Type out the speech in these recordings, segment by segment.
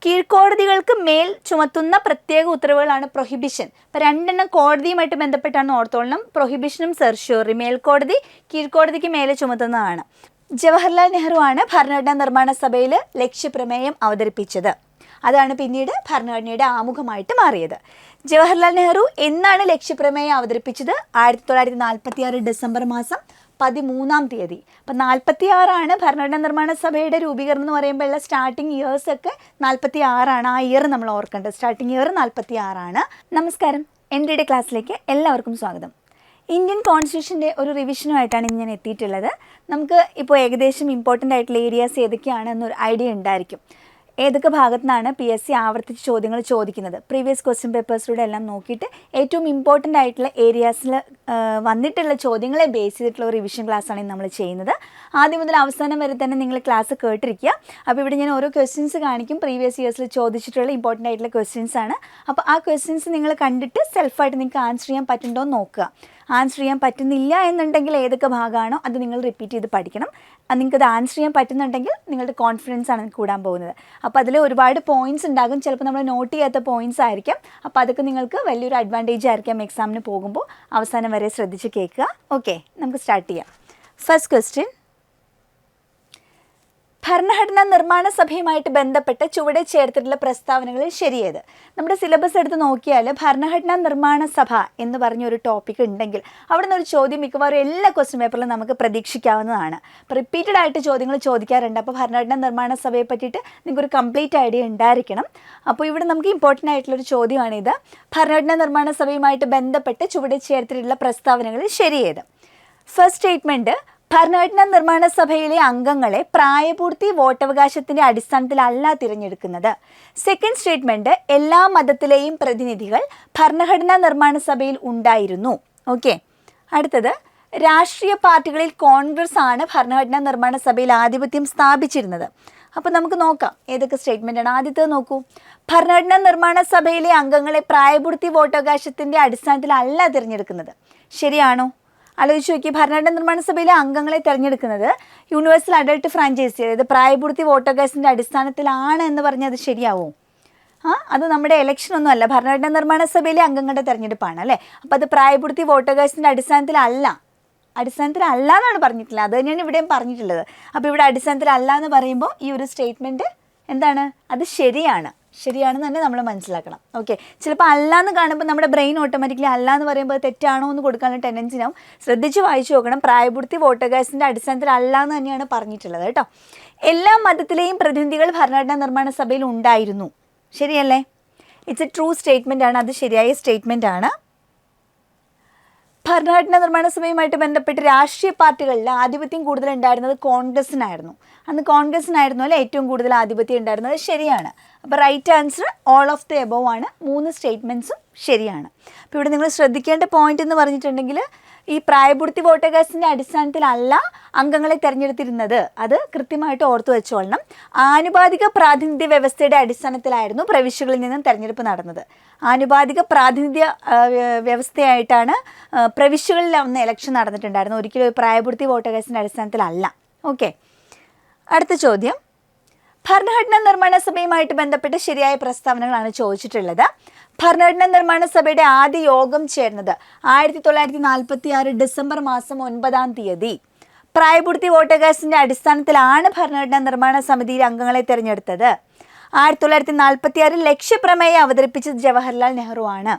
കീഴ്ക്കോടതികൾക്ക് മേൽ ചുമത്തുന്ന പ്രത്യേക ഉത്തരവുകളാണ് പ്രൊഹിബിഷൻ. ഇപ്പം രണ്ടെണ്ണം കോടതിയുമായിട്ട് ബന്ധപ്പെട്ടാണ് ഓർത്തോളണം. പ്രൊഹിബിഷനും സെർഷ്യോറി, മേൽക്കോടതി കീഴ്ക്കോടതിക്ക് മേലെ ചുമത്തുന്നതാണ്. ജവഹർലാൽ നെഹ്റു ആണ് ഭരണഘടനാ നിർമ്മാണ സഭയിൽ ലക്ഷ്യപ്രമേയം അവതരിപ്പിച്ചത്. അതാണ് പിന്നീട് ഭരണഘടനയുടെ ആമുഖമായിട്ട് മാറിയത്. ജവഹർലാൽ നെഹ്റു എന്നാണ് ലക്ഷ്യപ്രമേയം അവതരിപ്പിച്ചത്? 1946 ഡിസംബർ മാസം 13 അപ്പം 46 ഭരണഘടനാ നിർമ്മാണ സഭയുടെ രൂപീകരണം എന്ന് പറയുമ്പോഴുള്ള സ്റ്റാർട്ടിങ് ഇയേഴ്സ് ഒക്കെ 46. ആ ഇയർ നമ്മൾ ഓർക്കേണ്ടത്. Starting year 46. നമസ്കാരം, എൻ്റെ ക്ലാസ്സിലേക്ക് എല്ലാവർക്കും സ്വാഗതം. ഇന്ത്യൻ കോൺസ്റ്റിറ്റ്യൂഷൻ്റെ ഒരു റിവിഷനുമായിട്ടാണ് ഇന്ന് ഞാൻ എത്തിയിട്ടുള്ളത്. നമുക്ക് ഇപ്പോൾ ഏകദേശം ഇമ്പോർട്ടൻ്റ് ആയിട്ടുള്ള ഏരിയാസ് ഏതൊക്കെയാണെന്നൊരു ഐഡിയ ഉണ്ടായിരിക്കും. ഏതൊക്കെ ഭാഗത്തു നിന്നാണ് PSC ആവർത്തിച്ച് ചോദ്യങ്ങൾ ചോദിക്കുന്നത്, പ്രീവിയസ് ക്വസ്റ്റ്യൻ പേപ്പേഴ്സിലൂടെ എല്ലാം നോക്കിയിട്ട് ഏറ്റവും ഇമ്പോർട്ടൻ്റ് ആയിട്ടുള്ള ഏരിയാസിൽ വന്നിട്ടുള്ള ചോദ്യങ്ങളെ ബേസ് ചെയ്തിട്ടുള്ള ഒരു റിവിഷൻ ക്ലാസ്സാണ് ഇന്ന് നമ്മൾ ചെയ്യുന്നത്. ആദ്യം മുതൽ അവസാനം വരെ തന്നെ നിങ്ങൾ ക്ലാസ് കേട്ടിരിക്കുക. അപ്പോൾ ഇവിടെ ഞാൻ ഓരോ ക്വസ്റ്റ്യൻസ് കാണിക്കും, പ്രീവിയസ് ഇയേഴ്സിൽ ചോദിച്ചിട്ടുള്ള ഇമ്പോർട്ടൻ്റ് ആയിട്ടുള്ള ക്വസ്റ്റ്യൻസ് ആണ്. അപ്പോൾ ആ ക്വസ്റ്റ്യൻസ് നിങ്ങൾ കണ്ടിട്ട് സെൽഫായിട്ട് നിങ്ങൾക്ക് ആൻസർ ചെയ്യാൻ പറ്റുന്നുണ്ടോ എന്ന് നോക്കുക. ആൻസർ ചെയ്യാൻ പറ്റുന്നില്ല എന്നുണ്ടെങ്കിൽ ഏതൊക്കെ ഭാഗമാണോ അത് നിങ്ങൾ റിപ്പീറ്റ് ചെയ്ത് പഠിക്കണം. നിങ്ങൾക്കത് ആൻസർ ചെയ്യാൻ പറ്റുന്നുണ്ടെങ്കിൽ നിങ്ങളുടെ കോൺഫിഡൻസ് ആണ് കൂടാൻ പോകുന്നത്. അപ്പോൾ അതിൽ ഒരുപാട് പോയിൻറ്റ്സ് ഉണ്ടാകും. ചിലപ്പോൾ നമ്മൾ നോട്ട് ചെയ്യാത്ത പോയിൻറ്റ്സ് ആയിരിക്കാം. അപ്പോൾ അതൊക്കെ നിങ്ങൾക്ക് വലിയൊരു അഡ്വാൻറ്റേജ് ആയിരിക്കാം എക്സാമിന് പോകുമ്പോൾ. അവസാനം വരെ ശ്രദ്ധിച്ച് കേൾക്കുക. ഓക്കെ, നമുക്ക് സ്റ്റാർട്ട് ചെയ്യാം. ഫസ്റ്റ് ക്വസ്റ്റ്യൻ, ഭരണഘടനാ നിർമ്മാണ സഭയുമായിട്ട് ബന്ധപ്പെട്ട് ചുവടെ ചേർത്തിട്ടുള്ള പ്രസ്താവനകളിൽ ശരിയേത്? നമ്മുടെ സിലബസ് എടുത്ത് നോക്കിയാൽ ഭരണഘടനാ നിർമ്മാണ സഭ എന്ന് പറഞ്ഞൊരു ടോപ്പിക് ഉണ്ടെങ്കിൽ അവിടെ നിന്ന് ഒരു ചോദ്യം മിക്കവാറും എല്ലാ ക്വസ്റ്റ്യൻ പേപ്പറിലും നമുക്ക് പ്രതീക്ഷിക്കാവുന്നതാണ്. അപ്പോൾ റിപ്പീറ്റഡ് ആയിട്ട് ചോദ്യങ്ങൾ ചോദിക്കാറുണ്ട്. അപ്പോൾ ഭരണഘടനാ നിർമ്മാണ സഭയെ പറ്റിയിട്ട് നിങ്ങൾക്കൊരു കംപ്ലീറ്റ് ഐഡിയ ഉണ്ടായിരിക്കണം. അപ്പോൾ ഇവിടെ നമുക്ക് ഇമ്പോർട്ടൻ്റ് ആയിട്ടുള്ളൊരു ചോദ്യമാണിത്. ഭരണഘടനാ നിർമ്മാണ സഭയുമായിട്ട് ബന്ധപ്പെട്ട് ചുവടെ ചേർത്തിട്ടുള്ള പ്രസ്താവനകളിൽ ശരിയേത്? ഫസ്റ്റ് സ്റ്റേറ്റ്മെൻറ്റ്, ഭരണഘടനാ നിർമ്മാണ സഭയിലെ അംഗങ്ങളെ പ്രായപൂർത്തി വോട്ടവകാശത്തിൻ്റെ അടിസ്ഥാനത്തിലല്ല തിരഞ്ഞെടുക്കുന്നത്. സെക്കൻഡ് സ്റ്റേറ്റ്മെൻറ്റ്, എല്ലാ മതത്തിലെയും പ്രതിനിധികൾ ഭരണഘടനാ നിർമ്മാണ സഭയിൽ ഉണ്ടായിരുന്നു. ഓക്കെ, അടുത്തത്, രാഷ്ട്രീയ പാർട്ടികളിൽ കോൺഗ്രസ് ആണ് ഭരണഘടനാ നിർമ്മാണ സഭയിൽ ആധിപത്യം സ്ഥാപിച്ചിരുന്നത്. അപ്പോൾ നമുക്ക് നോക്കാം ഏതൊക്കെ സ്റ്റേറ്റ്മെൻറ്റാണ്. ആദ്യത്തേത് നോക്കൂ, ഭരണഘടനാ നിർമ്മാണ സഭയിലെ അംഗങ്ങളെ പ്രായപൂർത്തി വോട്ടവകാശത്തിൻ്റെ അടിസ്ഥാനത്തിലല്ല തിരഞ്ഞെടുക്കുന്നത്. ശരിയാണോ? ആലോചിച്ച് നോക്കി, ഭരണഘടനാ നിർമ്മാണ സഭയിലെ അംഗങ്ങളെ തിരഞ്ഞെടുക്കുന്നത് യൂണിവേഴ്സൽ അഡൾട്ട് ഫ്രാഞ്ചൈസി, അതായത് പ്രായപൂർത്തി വോട്ടവകാശത്തിൻ്റെ അടിസ്ഥാനത്തിലാണ് എന്ന് പറഞ്ഞാൽ അത് ശരിയാവും? അത് നമ്മുടെ ഇലക്ഷനൊന്നും അല്ല, ഭരണഘടനാ നിർമ്മാണ സഭയിലെ അംഗങ്ങളുടെ തിരഞ്ഞെടുപ്പാണ് അല്ലേ. അപ്പോൾ അത് പ്രായപൂർത്തി വോട്ടവകാശത്തിൻ്റെ അടിസ്ഥാനത്തിലല്ല എന്നാണ് പറഞ്ഞിട്ടില്ല. അത് തന്നെയാണ് ഇവിടെയും പറഞ്ഞിട്ടുള്ളത്. അപ്പോൾ ഇവിടെ അടിസ്ഥാനത്തിലല്ല എന്ന് പറയുമ്പോൾ ഈ ഒരു സ്റ്റേറ്റ്മെൻറ്റ് എന്താണ്? അത് ശരിയാണെന്ന് തന്നെ നമ്മൾ മനസ്സിലാക്കണം. ഓക്കെ, ചിലപ്പോൾ അല്ല എന്ന് കാണുമ്പോൾ നമ്മുടെ ബ്രെയിൻ ഓട്ടോമാറ്റിക്കലി അല്ല എന്ന് പറയുമ്പോൾ തെറ്റാണോ എന്ന് കൊടുക്കാനുള്ള ടെൻഡൻസി ആവും. ശ്രദ്ധിച്ച് വായിച്ചു നോക്കണം. പ്രായപൂർത്തി വോട്ടവകാശത്തിൻ്റെ അടിസ്ഥാനത്തിൽ അല്ല എന്ന് തന്നെയാണ് പറഞ്ഞിട്ടുള്ളത് കേട്ടോ. എല്ലാ മതത്തിലെയും പ്രതിനിധികൾ ഭരണഘടനാ നിർമ്മാണ സഭയിൽ ഉണ്ടായിരുന്നു. ശരിയല്ലേ? ഇറ്റ്സ് എ ട്രൂ സ്റ്റേറ്റ്മെൻ്റ് ആണ്. അത് ശരിയായ സ്റ്റേറ്റ്മെൻ്റ് ആണ്. ഭരണഘടനാ നിർമ്മാണ സഭയുമായിട്ട് ബന്ധപ്പെട്ട് രാഷ്ട്രീയ പാർട്ടികളിൽ ആധിപത്യം കൂടുതൽ ഉണ്ടായിരുന്നത് കോൺഗ്രസിനായിരുന്നു. അന്ന് കോൺഗ്രസിനായിരുന്നു അല്ലേ ഏറ്റവും കൂടുതൽ ആധിപത്യം ഉണ്ടായിരുന്നത്. ശരിയാണ്. അപ്പോൾ right answer all of the above ആണ്. 3 സ്റ്റേറ്റ്മെൻറ്റ്സും ശരിയാണ്. അപ്പോൾ ഇവിടെ നിങ്ങൾ ശ്രദ്ധിക്കേണ്ട പോയിന്റ് എന്ന് പറഞ്ഞിട്ടുണ്ടെങ്കിൽ ഈ പ്രായപൂർത്തി വോട്ടവകാശത്തിൻ്റെ അടിസ്ഥാനത്തിലല്ല അംഗങ്ങളെ തിരഞ്ഞെടുത്തിരുന്നത്. അത് കൃത്യമായിട്ട് ഓർത്തു വെച്ചോളണം. ആനുപാതിക പ്രാതിനിധ്യ വ്യവസ്ഥയുടെ അടിസ്ഥാനത്തിലായിരുന്നു പ്രവിശ്യകളിൽ നിന്നും തിരഞ്ഞെടുപ്പ് നടന്നത്. ആനുപാതിക പ്രാതിനിധ്യ വ്യവസ്ഥയായിട്ടാണ് പ്രവിശ്യകളിൽ അന്ന് ഇലക്ഷൻ നടന്നിട്ടുണ്ടായിരുന്നു. ഒരിക്കലും പ്രായപൂർത്തി വോട്ടവകാശത്തിൻ്റെ അടിസ്ഥാനത്തിലല്ല. ഓക്കെ, അടുത്ത ചോദ്യം, ഭരണഘടനാ നിർമ്മാണ സഭയുമായിട്ട് ബന്ധപ്പെട്ട് ശരിയായ പ്രസ്താവനകളാണ് ചോദിച്ചിട്ടുള്ളത്. ഭരണഘടനാ നിർമ്മാണ സഭയുടെ ആദ്യ യോഗം ചേർന്നത് 1946 ഡിസംബർ മാസം 9 പ്രായപൂർത്തി വോട്ടവകാശത്തിൻ്റെ അടിസ്ഥാനത്തിലാണ് ഭരണഘടനാ നിർമ്മാണ സമിതിയിലെ അംഗങ്ങളെ തിരഞ്ഞെടുത്തത്. 1946 ലക്ഷ്യപ്രമേയം അവതരിപ്പിച്ചത് ജവഹർലാൽ നെഹ്റു ആണ്.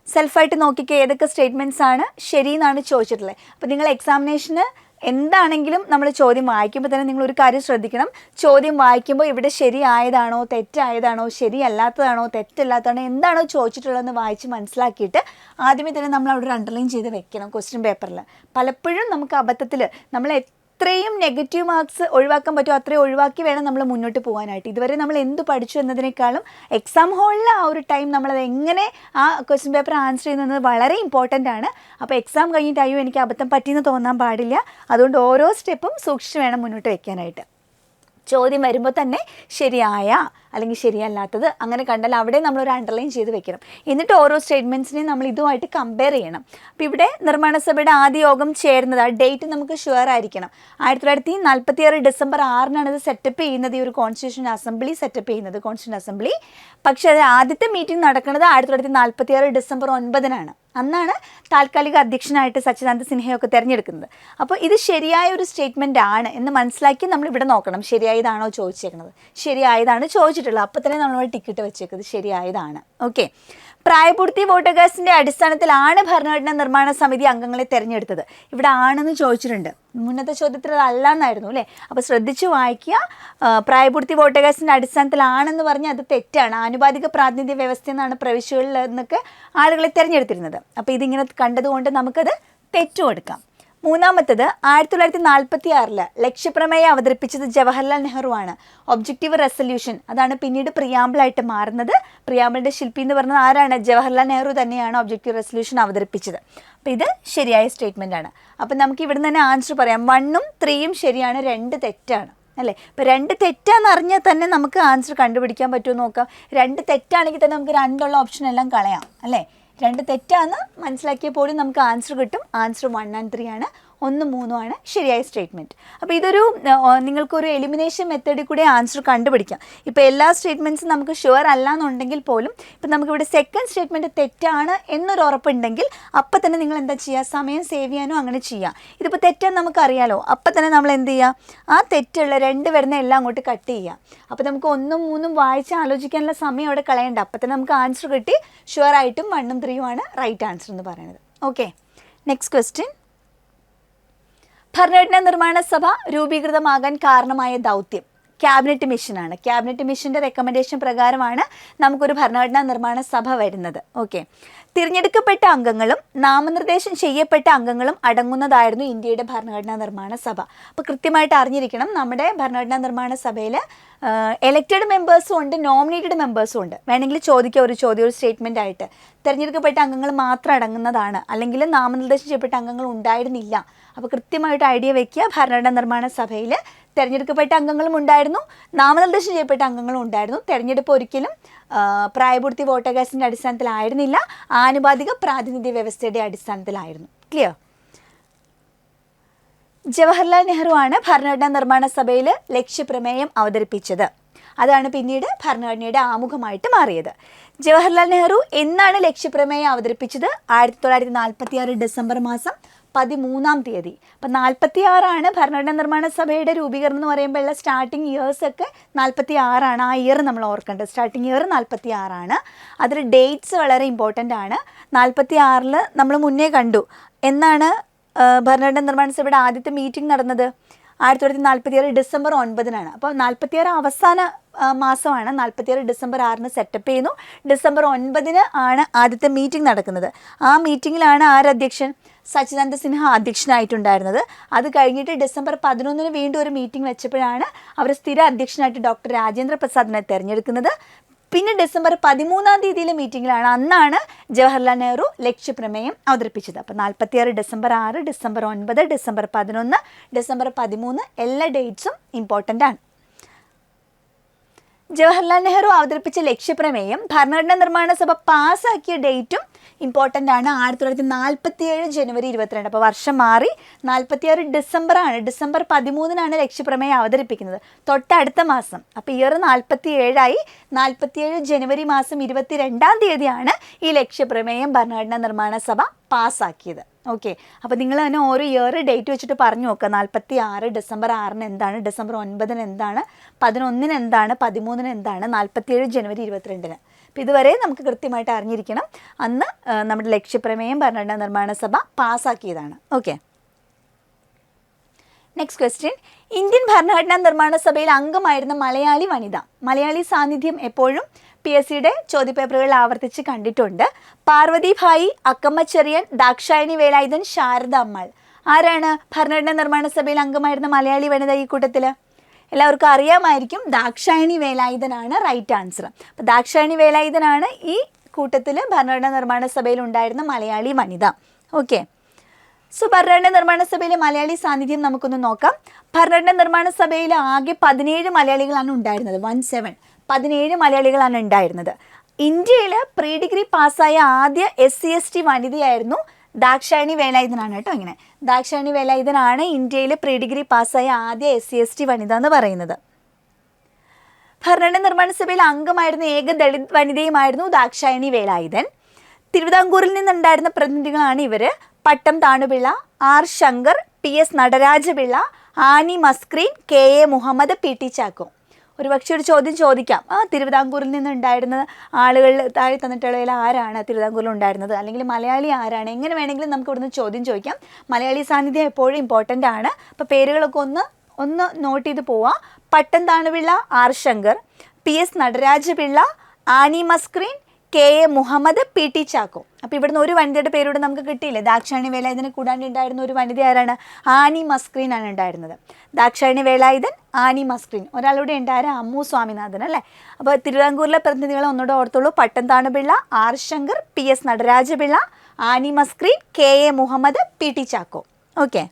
സെൽഫായിട്ട് നോക്കിക്കുക ഏതൊക്കെ സ്റ്റേറ്റ്മെൻറ്റ്സ് ആണ് ശരിയെന്നാണ് ചോദിച്ചിട്ടുള്ളത്. അപ്പോൾ നിങ്ങൾ എക്സാമിനേഷന് എന്താണെങ്കിലും നമ്മൾ ചോദ്യം വായിക്കുമ്പോൾ തന്നെ നിങ്ങൾ ഒരു കാര്യം ശ്രദ്ധിക്കണം. ചോദ്യം വായിക്കുമ്പോൾ ഇവിടെ ശരിയായതാണോ തെറ്റായതാണോ ശരിയല്ലാത്തതാണോ തെറ്റല്ലാത്തതാണോ എന്താണോ ചോദിച്ചിട്ടുള്ളതെന്ന് വായിച്ച് മനസ്സിലാക്കിയിട്ട് ആദ്യമേ തന്നെ നമ്മൾ അവിടെ ഒരു അണ്ടർലൈൻ ചെയ്ത് വെക്കണം ക്വസ്റ്റ്യൻ പേപ്പറിൽ. പലപ്പോഴും നമുക്ക് അബദ്ധത്തിൽ നമ്മൾ എത്രയും നെഗറ്റീവ് മാർക്സ് ഒഴിവാക്കാൻ പറ്റുമോ അത്രയും ഒഴിവാക്കി വേണം നമ്മൾ മുന്നോട്ട് പോകാനായിട്ട്. ഇതുവരെ നമ്മൾ എന്ത് പഠിച്ചു എന്നതിനേക്കാളും എക്സാം ഹോളിൽ ആ ഒരു ടൈം നമ്മളത് എങ്ങനെ ആ ക്വസ്റ്റ്യൻ പേപ്പർ ആൻസർ ചെയ്യുന്നത് വളരെ ഇമ്പോർട്ടൻ്റ് ആണ്. അപ്പോൾ എക്സാം കഴിഞ്ഞിട്ട് അയ്യോ എനിക്ക് അബദ്ധം പറ്റിയെന്ന് തോന്നാൻ പാടില്ല. അതുകൊണ്ട് ഓരോ സ്റ്റെപ്പും സൂക്ഷിച്ച് വേണം മുന്നോട്ട് വയ്ക്കാനായിട്ട്. ചോദ്യം വരുമ്പോൾ തന്നെ ശരിയായ അല്ലെങ്കിൽ ശരിയല്ലാത്തത് അങ്ങനെ കണ്ടാൽ അവിടെ നമ്മളൊരു അണ്ടർലൈൻ ചെയ്ത് വെക്കണം. എന്നിട്ട് ഓരോ സ്റ്റേറ്റ്മെൻറ്റ്സിനെയും നമ്മൾ ഇതുമായിട്ട് കമ്പയർ ചെയ്യണം. അപ്പോൾ ഇവിടെ നിർമ്മാണ സഭയുടെ ആദ്യ യോഗം ചേരുന്നത് ആ ഡേറ്റ് നമുക്ക് ഷുവർ ആയിരിക്കണം. 1946 ഡിസംബർ 6 ഇത് സെറ്റപ്പ് ചെയ്യുന്നത്, ഈ ഒരു കോൺസ്റ്റിറ്റ്യൂഷൻ അസംബ്ലി സെറ്റപ്പ് ചെയ്യുന്നത് കോൺസ്റ്റിറ്റ്യൂഷൻ അസംബ്ലി. പക്ഷേ അത് ആദ്യത്തെ മീറ്റിംഗ് നടക്കുന്നത് 1946 ഡിസംബർ 9 അന്നാണ് താൽക്കാലിക അധ്യക്ഷനായിട്ട് സച്ചിദാനന്ദ സിൻഹയൊക്കെ തിരഞ്ഞെടുക്കുന്നത്. അപ്പോൾ ഇത് ശരിയായ ഒരു സ്റ്റേറ്റ്മെൻ്റ് ആണ് എന്ന് മനസ്സിലാക്കി നമ്മൾ ഇവിടെ നോക്കണം. ശരിയായതാണോ ചോദിച്ചേക്കുന്നത്? ശരിയായതാണ് ചോദിച്ചിട്ടുള്ളത്. അപ്പോൾ തന്നെ നമ്മൾ ടിക്കറ്റ് വെച്ചേക്കുന്നത് ശരിയായതാണ്. ഓക്കെ. പ്രായപൂർത്തി വോട്ടവകാശത്തിൻ്റെ അടിസ്ഥാനത്തിലാണ് ഭരണഘടനാ നിർമ്മാണ സമിതി അംഗങ്ങളെ തിരഞ്ഞെടുത്തത്. ഇവിടെ ആണെന്ന് ചോദിച്ചിട്ടുണ്ട്. മുന്നത്തെ ചോദ്യത്തിൽ അതല്ല എന്നായിരുന്നു അല്ലേ? അപ്പോൾ ശ്രദ്ധിച്ച് വായിക്കുക. പ്രായപൂർത്തി വോട്ടവകാശത്തിൻ്റെ അടിസ്ഥാനത്തിലാണെന്ന് പറഞ്ഞാൽ അത് തെറ്റാണ്. ആനുപാതിക പ്രാതിനിധ്യ വ്യവസ്ഥ എന്നാണ് പ്രവിശ്യകളിൽ നിന്നൊക്കെ ആളുകളെ തിരഞ്ഞെടുത്തിരുന്നത്. അപ്പോൾ ഇതിങ്ങനെ കണ്ടതുകൊണ്ട് നമുക്കത് തെറ്റുമെടുക്കാം. മൂന്നാമത്തത് 1946 ലക്ഷ്യപ്രമേയം അവതരിപ്പിച്ചത് ജവഹർലാൽ നെഹ്റു ആണ്. ഒബ്ജക്റ്റീവ് റെസൊല്യൂഷൻ അതാണ് പിന്നീട് പ്രിയാമ്പിളായിട്ട് മാറുന്നത്. പ്രിയാമ്പിളിൻ്റെ ശില്പി എന്ന് പറഞ്ഞത് ആരാണ്? ജവഹർലാൽ നെഹ്റു തന്നെയാണ് ഒബ്ജക്റ്റീവ് റെസൊല്യൂഷൻ അവതരിപ്പിച്ചത്. അപ്പോൾ ഇത് ശരിയായ സ്റ്റേറ്റ്മെൻ്റ് ആണ്. അപ്പം നമുക്ക് ഇവിടെ തന്നെ ആൻസർ പറയാം. 1ഉം 3ഉം ശരിയാണ്, 2 തെറ്റാണ് അല്ലേ? ഇപ്പോൾ 2 തെറ്റാന്ന് അറിഞ്ഞാൽ തന്നെ നമുക്ക് ആൻസർ കണ്ടുപിടിക്കാൻ പറ്റുമോ നോക്കാം. 2 തെറ്റാണെങ്കിൽ തന്നെ നമുക്ക് 2 ഓപ്ഷൻ എല്ലാം കളയാം അല്ലേ? 2 തെറ്റാന്ന് മനസ്സിലാക്കിയ പോലും നമുക്ക് ആൻസർ കിട്ടും. ആൻസർ 1 and 3 ആണ്. 1, 3 ആണ് ശരിയായ സ്റ്റേറ്റ്മെൻറ്റ്. അപ്പോൾ ഇതൊരു നിങ്ങൾക്കൊരു എലിമിനേഷൻ മെത്തേഡിൽ കൂടെ ആൻസർ കണ്ടുപിടിക്കാം. ഇപ്പോൾ എല്ലാ സ്റ്റേറ്റ്മെൻറ്റ്സും നമുക്ക് ഷുവർ അല്ല എന്നുണ്ടെങ്കിൽ പോലും ഇപ്പം നമുക്കിവിടെ സെക്കൻഡ് സ്റ്റേറ്റ്മെൻറ്റ് തെറ്റാണ് എന്നൊരു ഉറപ്പുണ്ടെങ്കിൽ അപ്പം തന്നെ നിങ്ങൾ എന്താ ചെയ്യുക? സമയം സേവ് ചെയ്യാനോ അങ്ങനെ ചെയ്യാം. ഇതിപ്പോൾ തെറ്റാന്ന് നമുക്കറിയാലോ. അപ്പം തന്നെ നമ്മൾ എന്ത് ചെയ്യുക? ആ തെറ്റുള്ള 2 വരുന്ന എല്ലാം അങ്ങോട്ട് കട്ട് ചെയ്യുക. അപ്പോൾ നമുക്ക് 1ഉം 3ഉം വായിച്ച് ആലോചിക്കാനുള്ള സമയം അവിടെ കളയണ്ട. അപ്പം തന്നെ നമുക്ക് ആൻസർ കിട്ടി. ഷുവറായിട്ടും 1ഉം 3ഉം ആണ് റൈറ്റ് ആൻസർ എന്ന് പറയുന്നത്. ഓക്കെ. Next question. ഭരണഘടനാ നിർമ്മാണ സഭ രൂപീകൃതമാകാൻ കാരണമായ ദൗത്യം ക്യാബിനറ്റ് മിഷനാണ്. ക്യാബിനറ്റ് മിഷൻ്റെ റെക്കമെൻഡേഷൻ പ്രകാരമാണ് നമുക്കൊരു ഭരണഘടനാ നിർമ്മാണ സഭ വരുന്നത്. ഓക്കെ. തിരഞ്ഞെടുക്കപ്പെട്ട അംഗങ്ങളും നാമനിർദ്ദേശം ചെയ്യപ്പെട്ട അംഗങ്ങളും അടങ്ങുന്നതായിരുന്നു ഇന്ത്യയുടെ ഭരണഘടനാ നിർമ്മാണ സഭ. അപ്പോൾ കൃത്യമായിട്ട് അറിഞ്ഞിരിക്കണം, നമ്മുടെ ഭരണഘടനാ നിർമ്മാണ സഭയിൽ എലക്റ്റഡ് മെമ്പേഴ്സും ഉണ്ട്, നോമിനേറ്റഡ് മെമ്പേഴ്സും ഉണ്ട്. വേണമെങ്കിൽ ചോദിക്കുക ഒരു സ്റ്റേറ്റ്മെൻ്റ് ആയിട്ട് തിരഞ്ഞെടുക്കപ്പെട്ട അംഗങ്ങൾ മാത്രം അടങ്ങുന്നതാണ്, അല്ലെങ്കിൽ നാമനിർദ്ദേശം ചെയ്യപ്പെട്ട അംഗങ്ങൾ ഉണ്ടായിരുന്നില്ല. അപ്പോൾ കൃത്യമായിട്ട് ഐഡിയ വയ്ക്കുക. ഭരണഘടനാ നിർമ്മാണ സഭയിൽ തിരഞ്ഞെടുക്കപ്പെട്ട അംഗങ്ങളും ഉണ്ടായിരുന്നു, നാമനിർദ്ദേശം ചെയ്യപ്പെട്ട അംഗങ്ങളും ഉണ്ടായിരുന്നു. തിരഞ്ഞെടുപ്പ് ഒരിക്കലും പ്രായപൂർത്തി വോട്ടവകാശത്തിൻ്റെ അടിസ്ഥാനത്തിലായിരുന്നില്ല, ആനുപാതിക പ്രാതിനിധ്യ വ്യവസ്ഥയുടെ അടിസ്ഥാനത്തിലായിരുന്നു. ക്ലിയർ? ജവഹർലാൽ നെഹ്റു ആണ് ഭരണഘടനാ നിർമ്മാണ സഭയിൽ ലക്ഷ്യപ്രമേയം അവതരിപ്പിച്ചത്. അതാണ് പിന്നീട് ഭരണഘടനയുടെ ആമുഖമായിട്ട് മാറിയത്. ജവഹർലാൽ നെഹ്റു എന്നാണ് ലക്ഷ്യപ്രമേയം അവതരിപ്പിച്ചത്? 1946 ഡിസംബർ 13. അപ്പം 46 ഭരണഘടനാ നിർമ്മാണ സഭയുടെ രൂപീകരണം എന്ന് പറയുമ്പോൾ ഉള്ള സ്റ്റാർട്ടിങ് ഇയേഴ്സൊക്കെ 46. ആ ഇയർ നമ്മൾ ഓർക്കേണ്ടത്. Starting year 46. അതിൽ ഡേറ്റ്സ് വളരെ ഇമ്പോർട്ടൻ്റ് ആണ്. 46 നമ്മൾ മുന്നേ കണ്ടു. എന്നാണ് ഭരണഘടനാ നിർമ്മാണ സഭയുടെ ആദ്യത്തെ മീറ്റിംഗ് നടന്നത്? 1946 ഡിസംബർ 9. അപ്പോൾ 46 അവസാന മാസമാണ്. 46 ഡിസംബർ 6 സെറ്റപ്പ് ചെയ്യുന്നു. ഡിസംബർ 9 ആണ് ആദ്യത്തെ മീറ്റിംഗ് നടക്കുന്നത്. ആ മീറ്റിങ്ങിലാണ് ആരധ്യക്ഷൻ? സച്ചിദാനന്ദ സിൻഹ അധ്യക്ഷനായിട്ടുണ്ടായിരുന്നത്. അത് കഴിഞ്ഞിട്ട് ഡിസംബർ 11 വീണ്ടും ഒരു മീറ്റിംഗ് വെച്ചപ്പോഴാണ് അവർ സ്ഥിര അധ്യക്ഷനായിട്ട് ഡോക്ടർ രാജേന്ദ്ര പ്രസാദിനെ തിരഞ്ഞെടുക്കുന്നത്. പിന്നെ ഡിസംബർ 13 മീറ്റിങ്ങിലാണ്, അന്നാണ് ജവഹർലാൽ നെഹ്റു ലക്ഷ്യപ്രമേയം അവതരിപ്പിച്ചത്. അപ്പോൾ 46 ഡിസംബർ 6, ഡിസംബർ 9, ഡിസംബർ 11, ഡിസംബർ 13 എല്ലാ ഡേറ്റ്സും ഇമ്പോർട്ടൻ്റ് ആണ്. ജവഹർലാൽ നെഹ്റു അവതരിപ്പിച്ച ലക്ഷ്യപ്രമേയം ഭരണഘടനാ നിർമ്മാണ സഭ പാസ്സാക്കിയ ഡേറ്റും ഇമ്പോർട്ടൻ്റ് ആണ്. 1947 ജനുവരി 22. അപ്പോൾ വർഷം മാറി. 46 ഡിസംബറാണ്. ഡിസംബർ 13 ലക്ഷ്യപ്രമേയം അവതരിപ്പിക്കുന്നത്. തൊട്ടടുത്ത മാസം. അപ്പോൾ ഇയർ 47 47 ജനുവരി 22 ഈ ലക്ഷ്യപ്രമേയം ഭരണഘടനാ നിർമ്മാണ സഭ പാസ്സാക്കിയത്. ഓക്കെ. അപ്പോൾ നിങ്ങൾ തന്നെ ഓരോ ഇയർ ഡേറ്റ് വെച്ചിട്ട് പറഞ്ഞു നോക്കുക. 46 ഡിസംബർ 6 എന്താണ്, ഡിസംബർ 9 എന്താണ്, 11 എന്താണ്, 13 എന്താണ്, 47 ജനുവരി 22. അപ്പോൾ ഇതുവരെ നമുക്ക് കൃത്യമായിട്ട് അറിഞ്ഞിരിക്കണം. അന്ന് നമ്മുടെ ലക്ഷ്യപ്രമേയം ഭരണഘടനാ നിർമ്മാണ സഭ പാസ്സാക്കിയതാണ്. ഓക്കെ. Next question. ഇന്ത്യൻ ഭരണഘടനാ നിർമ്മാണ സഭയിൽ അംഗമായിരുന്ന മലയാളി വനിത. മലയാളി സാന്നിധ്യം എപ്പോഴും PSCയുടെ ചോദ്യപേപ്പറുകളിൽ ആവർത്തിച്ച് കണ്ടിട്ടുണ്ട്. പാർവതി ഭായി, അക്കമ്മ ചെറിയൻ, ദാക്ഷായണി വേലായുധൻ, ശാരദ അമ്മാൾ. ആരാണ് ഭരണഘടനാ നിർമ്മാണ സഭയിൽ അംഗമായിരുന്ന മലയാളി വനിത ഈ കൂട്ടത്തിൽ? എല്ലാവർക്കും അറിയാമായിരിക്കും. ദാക്ഷായണി വേലായുധനാണ് റൈറ്റ് ആൻസർ. അപ്പോൾ ദാക്ഷായണി വേലായുധനാണ് ഈ കൂട്ടത്തിൽ ഭരണഘടനാ നിർമ്മാണ സഭയിൽ ഉണ്ടായിരുന്ന മലയാളി വനിത. ഓക്കെ. സോ ഭരണഘടനാ നിർമ്മാണ സഭയിലെ മലയാളി സാന്നിധ്യം നമുക്കൊന്ന് നോക്കാം. ഭരണഘടനാ നിർമ്മാണ സഭയിൽ ആകെ 17 മലയാളികളാണ് ഉണ്ടായിരുന്നത്. 17 മലയാളികളാണ് ഉണ്ടായിരുന്നത്. ഇന്ത്യയിൽ പ്രീ ഡിഗ്രി പാസ്സായ ആദ്യ SC/ST വനിതയായിരുന്നു ദാക്ഷായണി വേലായുധനാണ് കേട്ടോ. ഇങ്ങനെ ദാക്ഷായണി വേലായുധനാണ് ഇന്ത്യയിൽ പ്രീ ഡിഗ്രി പാസ്സായ ആദ്യ SC/ST വനിത എന്ന് പറയുന്നത്. ഭരണഘടനാ നിർമ്മാണ സഭയിൽ അംഗമായിരുന്ന ഏക ദളിത് വനിതയുമായിരുന്നു ദാക്ഷായണി വേലായുധൻ. തിരുവിതാംകൂറിൽ നിന്നുണ്ടായിരുന്ന പ്രതിനിധികളാണ് ഇവർ: പട്ടം Thanupillai, R Shankar, PS Nataraja Pillai, Annie Mascarene, KA Muhammad, PT Chacko. ഒരു പക്ഷേ ഒരു ചോദ്യം ചോദിക്കാം, തിരുവിതാംകൂറിൽ നിന്നുണ്ടായിരുന്ന ആളുകൾ താഴെ തന്നിട്ടുള്ളതിൽ ആരാണ് തിരുവിതാംകൂറിൽ ഉണ്ടായിരുന്നത്, അല്ലെങ്കിൽ മലയാളി ആരാണ്, എങ്ങനെ വേണമെങ്കിലും നമുക്ക് ഇവിടുന്ന് ചോദ്യം ചോദിക്കാം. മലയാളി സാന്നിധ്യം എപ്പോഴും ഇമ്പോർട്ടൻ്റ് ആണ്. അപ്പോൾ പേരുകളൊക്കെ ഒന്ന് നോട്ട് ചെയ്ത് പോവാം. പട്ടം Thanupillai, R Shankar, PS Nataraja Pillai, Annie Mascarene, KA Muhammad, PT Chacko. അപ്പോൾ ഇവിടുന്ന് ഒരു വനിതയുടെ പേരൂടെ നമുക്ക് കിട്ടിയില്ലേ. ദാക്ഷായണി വേലായുധനെ കൂടാണ്ട് ഉണ്ടായിരുന്ന ഒരു വനിത ആരാണ്? ആനി മസ്ക്രീൻ ആണ് ഉണ്ടായിരുന്നത്. ദാക്ഷായണി വേലായുധൻ, ആനി മസ്ക്രീൻ. ഒരാളുടെ ഉണ്ടായ അമ്മു സ്വാമിനാഥൻ അല്ലേ. അപ്പോൾ തിരുവിതാംകൂറിലെ പ്രതിനിധികളെ ഒന്നുകൂടെ ഓർത്തോളൂ: പട്ടം Thanupillai, R Shankar, PS Nataraja Pillai, Annie Mascarene, KA Muhammad, PT Chacko. Okay.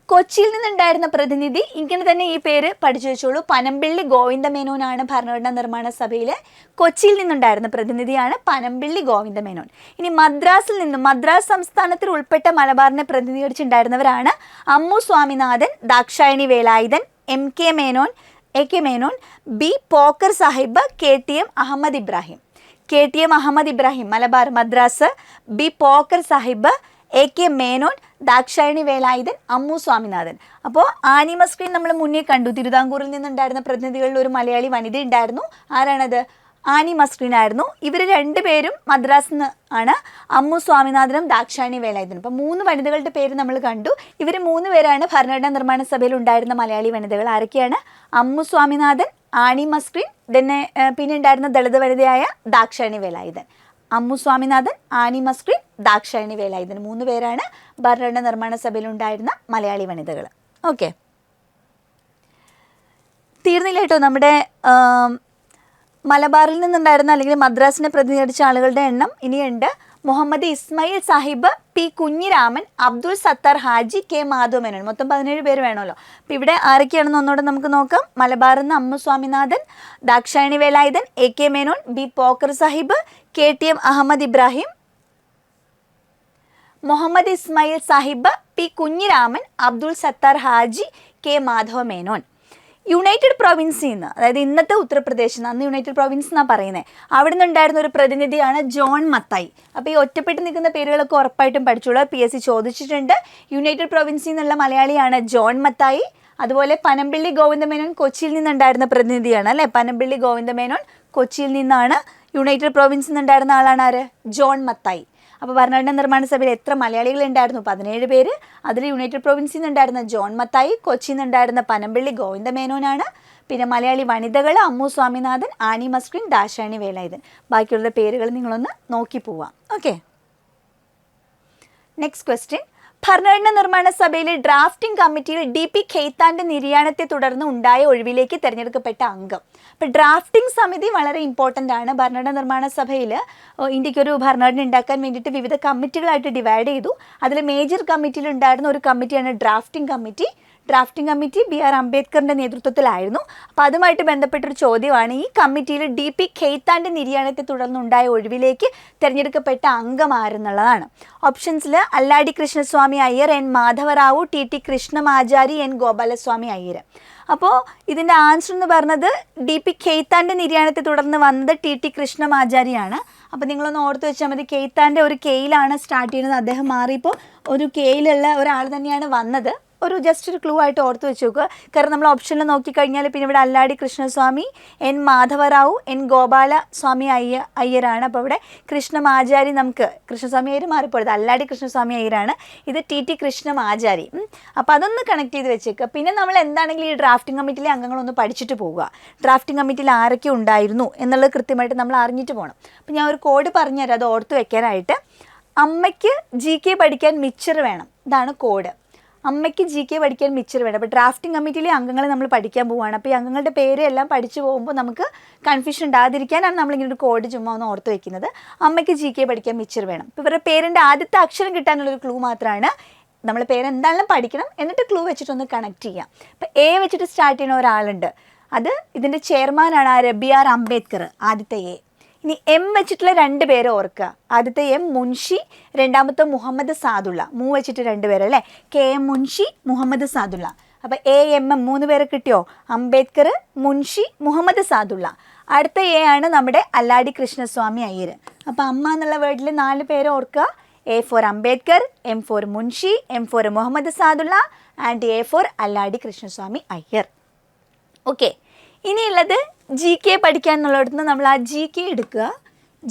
കൊച്ചിയിൽ നിന്നുണ്ടായിരുന്ന പ്രതിനിധി ഇങ്ങനെ തന്നെ ഈ പേര് പഠിച്ചു വെച്ചോളൂ: പനമ്പിള്ളി ഗോവിന്ദമേനോനാണ് ഭരണഘടനാ നിർമ്മാണ സഭയിൽ കൊച്ചിയിൽ നിന്നുണ്ടായിരുന്ന പ്രതിനിധിയാണ് പനമ്പിള്ളി ഗോവിന്ദമേനോൻ. ഇനി മദ്രാസ് സംസ്ഥാനത്തിൽ ഉൾപ്പെട്ട മലബാറിനെ പ്രതിനിധീകരിച്ചിട്ടുണ്ടായിരുന്നവരാണ് Ammu Swaminathan, Dakshayani Velayudhan, AK Menon, B Pocker Sahib, KTM Ahmed Ibrahim Malabar Madras, B Pocker Sahib, AK Menon, Dakshayani Velayudhan, Ammu Swaminathan. അപ്പോൾ ആനി മസ്ക്രീൻ നമ്മൾ മുന്നേ കണ്ടു. തിരുവിതാംകൂറിൽ നിന്നുണ്ടായിരുന്ന പ്രതിനിധികളിൽ ഒരു മലയാളി വനിത ഉണ്ടായിരുന്നു. ആരാണത്? ആനി മസ്ക്രീൻ ആയിരുന്നു. ഇവർ രണ്ടുപേരും മദ്രാസിൽ നിന്ന് ആണ്, അമ്മു സ്വാമിനാഥനും ദാക്ഷായണി വേലായുധനും. അപ്പോൾ 3 വനിതകളുടെ പേര് നമ്മൾ കണ്ടു. ഇവർ 3 പേരാണ് ഭരണഘടനാ നിർമ്മാണ സഭയിൽ ഉണ്ടായിരുന്ന മലയാളി വനിതകൾ. ആരൊക്കെയാണ്? അമ്മു സ്വാമിനാഥൻ, ആനി മസ്ക്രീൻ, പിന്നെ ഉണ്ടായിരുന്ന ദളിത് വനിതയായ ദാക്ഷായണി വേലായുധൻ. അമ്മു സ്വാമിനാഥൻ, ആനി മസ്ക്രീൻ, ദാക്ഷായണി വേലായുധൻ 3 പേരാണ് ഭരണഘടനാ നിർമ്മാണ സഭയിൽ ഉണ്ടായിരുന്ന മലയാളി വനിതകൾ. ഓക്കെ, തീർന്നില്ല കേട്ടോ. നമ്മുടെ മലബാറിൽ നിന്നുണ്ടായിരുന്ന അല്ലെങ്കിൽ മദ്രാസിനെ പ്രതിനിധീകരിച്ച ആളുകളുടെ എണ്ണം ഇനിയുണ്ട്: മുഹമ്മദ് ഇസ്മായിൽ സാഹിബ്, P കുഞ്ഞിരാമൻ, അബ്ദുൾ സത്താർ ഹാജി, K മാധവ മേനോൻ. മൊത്തം 17 പേര് വേണമല്ലോ. അപ്പോൾ ഇവിടെ ആരൊക്കെയാണെന്ന് ഒന്നുകൂടെ നമുക്ക് നോക്കാം. മലബാറിൽ നിന്ന് Ammu Swaminathan, Dakshayani Velayudhan, AK Menon, B Pocker Sahib, KTM Ahmed Ibrahim, Muhammad Ismail Sahib, P Kunhiraman, Abdul Sattar Haji, K Madhava Menon. United പ്രൊവിൻസിൽ നിന്ന്, അതായത് ഇന്നത്തെ ഉത്തർപ്രദേശിൽ നിന്ന്, അന്ന് യുണൈറ്റഡ് പ്രൊവിൻസ് എന്നാണ് പറയുന്നത്, അവിടെ നിന്നുണ്ടായിരുന്ന ഒരു പ്രതിനിധിയാണ് ജോൺ മത്തായി. അപ്പോൾ ഈ ഒറ്റപ്പെട്ട് നിൽക്കുന്ന പേരുകളൊക്കെ ഉറപ്പായിട്ടും പഠിച്ചോളൂ. PSC ചോദിച്ചിട്ടുണ്ട്. യുണൈറ്റഡ് പ്രൊവിൻസിൽ നിന്നുള്ള മലയാളിയാണ് ജോൺ മത്തായി. അതുപോലെ പനമ്പിള്ളി ഗോവിന്ദമേനോൻ കൊച്ചിയിൽ നിന്നുണ്ടായിരുന്ന പ്രതിനിധിയാണ് അല്ലേ. പനമ്പിള്ളി ഗോവിന്ദമേനോൻ കൊച്ചിയിൽ നിന്നാണ്. യുണൈറ്റഡ് പ്രൊവിൻസിൽ നിന്നുണ്ടായിരുന്ന ആളാണ് ആര്? ജോൺ മത്തായി. അപ്പോൾ ഭരണഘടനാ നിർമ്മാണ സഭയിൽ എത്ര മലയാളികൾ ഉണ്ടായിരുന്നു? 17 പേര്. അതിൽ യുണൈറ്റഡ് പ്രൊവിൻസിൽ നിന്നുണ്ടായിരുന്ന ജോൺ മത്തായി, കൊച്ചിയിൽ നിന്നുണ്ടായിരുന്ന പനമ്പിള്ളി ഗോവിന്ദമേനോനാണ്. പിന്നെ മലയാളി വനിതകൾ അമ്മു സ്വാമിനാഥൻ, ആനി മസ്ക്രീൻ, ദാക്ഷായണി വേലായുധൻ. ബാക്കിയുള്ള പേരുകൾ നിങ്ങളൊന്ന് നോക്കി പോവാം. Okay, next question. ഭരണഘടനാ നിർമ്മാണ സഭയിലെ ഡ്രാഫ്റ്റിംഗ് കമ്മിറ്റിയിൽ DP ഖെയ്ത്താന്റെ നിര്യാണത്തെ തുടർന്ന് ഉണ്ടായ ഒഴിവിലേക്ക് തിരഞ്ഞെടുക്കപ്പെട്ട അംഗം. അപ്പോൾ ഡ്രാഫ്റ്റിംഗ് സമിതി വളരെ ഇമ്പോർട്ടൻ്റ് ആണ്. ഭരണഘടനാ നിർമ്മാണ സഭയിൽ ഇന്ത്യക്കൊരു ഭരണഘടന ഉണ്ടാക്കാൻ വേണ്ടിയിട്ട് വിവിധ കമ്മിറ്റികളായിട്ട് ഡിവൈഡ് ചെയ്തു. അതിൽ മേജർ കമ്മിറ്റിയിൽ ഉണ്ടായിരുന്ന ഒരു കമ്മിറ്റിയാണ് ഡ്രാഫ്റ്റിംഗ് കമ്മിറ്റി. BR അംബേദ്കറിൻ്റെ നേതൃത്വത്തിലായിരുന്നു. അപ്പോൾ അതുമായിട്ട് ബന്ധപ്പെട്ടൊരു ചോദ്യമാണ്: ഈ കമ്മിറ്റിയിൽ DP ഖെയ്ത്താന്റെ നിര്യാണത്തെ തുടർന്നുണ്ടായ ഒഴിവിലേക്ക് തിരഞ്ഞെടുക്കപ്പെട്ട അംഗം ആരെന്നുള്ളതാണ്. ഓപ്ഷൻസിൽ Alladi Krishnaswami Iyer, N Madhav Rao, TT Krishnamachari, N Gopalaswamy Iyer. അപ്പോൾ ഇതിൻ്റെ ആൻസർ എന്ന് പറഞ്ഞത് DP ഖെയ്ത്താന്റെ നിര്യാണത്തെ തുടർന്ന് വന്നത് TT കൃഷ്ണമാചാരിയാണ്. അപ്പോൾ നിങ്ങളൊന്ന് ഓർത്ത് വെച്ചാൽ മതി. ഖെയ്ത്താൻ്റെ ഒരു കെയിലാണ് സ്റ്റാർട്ട് ചെയ്യുന്നത്. അദ്ദേഹം മാറിയപ്പോൾ ഒരു കെയിലുള്ള ഒരാൾ തന്നെയാണ് വന്നത്. ജസ്റ്റ് ഒരു ക്ലൂ ആയിട്ട് ഓർത്ത് വെച്ച് നോക്കുക. കാരണം നമ്മൾ ഓപ്ഷനിൽ നോക്കിക്കഴിഞ്ഞാൽ പിന്നെ ഇവിടെ അല്ലാടി കൃഷ്ണസ്വാമി, N മാധവറാവു, N ഗോപാലസ്വാമി അയ്യരാണ്. അപ്പോൾ ഇവിടെ കൃഷ്ണമാചാരി, നമുക്ക് കൃഷ്ണസ്വാമി അയ്യർ മാറിപ്പോയത് അല്ലാടി കൃഷ്ണസ്വാമി അയ്യരാണ്. ഇത് TT കൃഷ്ണമാചാരി. അപ്പോൾ അതൊന്ന് കണക്ട് ചെയ്ത് വെച്ചേക്കുക. പിന്നെ നമ്മൾ എന്താണെങ്കിലും ഈ ഡ്രാഫ്റ്റിംഗ് കമ്മിറ്റിയിലെ അംഗങ്ങളൊന്ന് പഠിച്ചിട്ട് പോവുക. ഡ്രാഫ്റ്റിംഗ് കമ്മിറ്റിയിൽ ആരൊക്കെ ഉണ്ടായിരുന്നു എന്നുള്ളത് കൃത്യമായിട്ട് നമ്മൾ അറിഞ്ഞിട്ട് പോകണം. അപ്പോൾ ഞാൻ ഒരു കോഡ് പറഞ്ഞുതരാം, അത് ഓർത്ത് വെക്കാനായിട്ട്. അമ്മയ്ക്ക് GK പഠിക്കാൻ മിച്ചർ വേണം, ഇതാണ് കോഡ്. അമ്മയ്ക്ക് GK പഠിക്കാൻ മിച്ചർ വേണം. അപ്പോൾ ഡ്രാഫ്റ്റിംഗ് കമ്മിറ്റിയിലെ അംഗങ്ങളെ നമ്മൾ പഠിക്കാൻ പോവുകയാണ്. അപ്പോൾ ഈ അംഗങ്ങളുടെ പേര് എല്ലാം പഠിച്ചു പോകുമ്പോൾ നമുക്ക് കൺഫ്യൂഷൻ ഉണ്ടാകാതിരിക്കാനാണ് നമ്മളിങ്ങനെ ഒരു കോഡ് ചുമ്മാ ഒന്ന് ഓർത്ത് വെക്കുന്നത്. അമ്മയ്ക്ക് GK പഠിക്കാൻ മിച്ചർ വേണം. ഇപ്പോൾ ഇവരുടെ പേരിൻ്റെ ആദ്യത്തെ അക്ഷരം കിട്ടാനുള്ളൊരു ക്ലൂ മാത്രമാണ്. നമ്മൾ പേരെന്താണെങ്കിലും പഠിക്കണം, എന്നിട്ട് ക്ലൂ വെച്ചിട്ടൊന്ന് കണക്ട് ചെയ്യാം. ഇപ്പോൾ A വെച്ചിട്ട് സ്റ്റാർട്ട് ചെയ്യുന്ന ഒരാളുണ്ട്, അത് ഇതിൻ്റെ ചെയർമാനാണ് ആര്? BR അംബേദ്കർ, ആദ്യത്തെ A. ഇനി M വെച്ചിട്ടുള്ള 2 പേര് ഓർക്കുക. ആദ്യത്തെ M മുൻഷി, രണ്ടാമത്തെ മുഹമ്മദ് സാദുള്ള. വെച്ചിട്ട് 2 പേര് അല്ലേ? KM മുൻഷി, മുഹമ്മദ് സാദുള്ള. അപ്പോൾ AMM 3 പേരെ കിട്ടിയോ? അംബേദ്കർ, മുൻഷി, മുഹമ്മദ് സാദുള്ള. അടുത്ത A ആണ് നമ്മുടെ അല്ലാടി കൃഷ്ണസ്വാമി അയ്യർ. അപ്പോൾ അമ്മ എന്നുള്ള വേർഡിൽ 4 പേര് ഓർക്കുക. A for Ambedkar, M for Munshi, M for Muhammad Saadulla and A for Alladi Krishnaswami Iyer. Okay, ഇനിയുള്ളത് GK പഠിക്കാൻ എന്നുള്ളിടത്ത് നമ്മൾ ആ GK എടുക്കുക.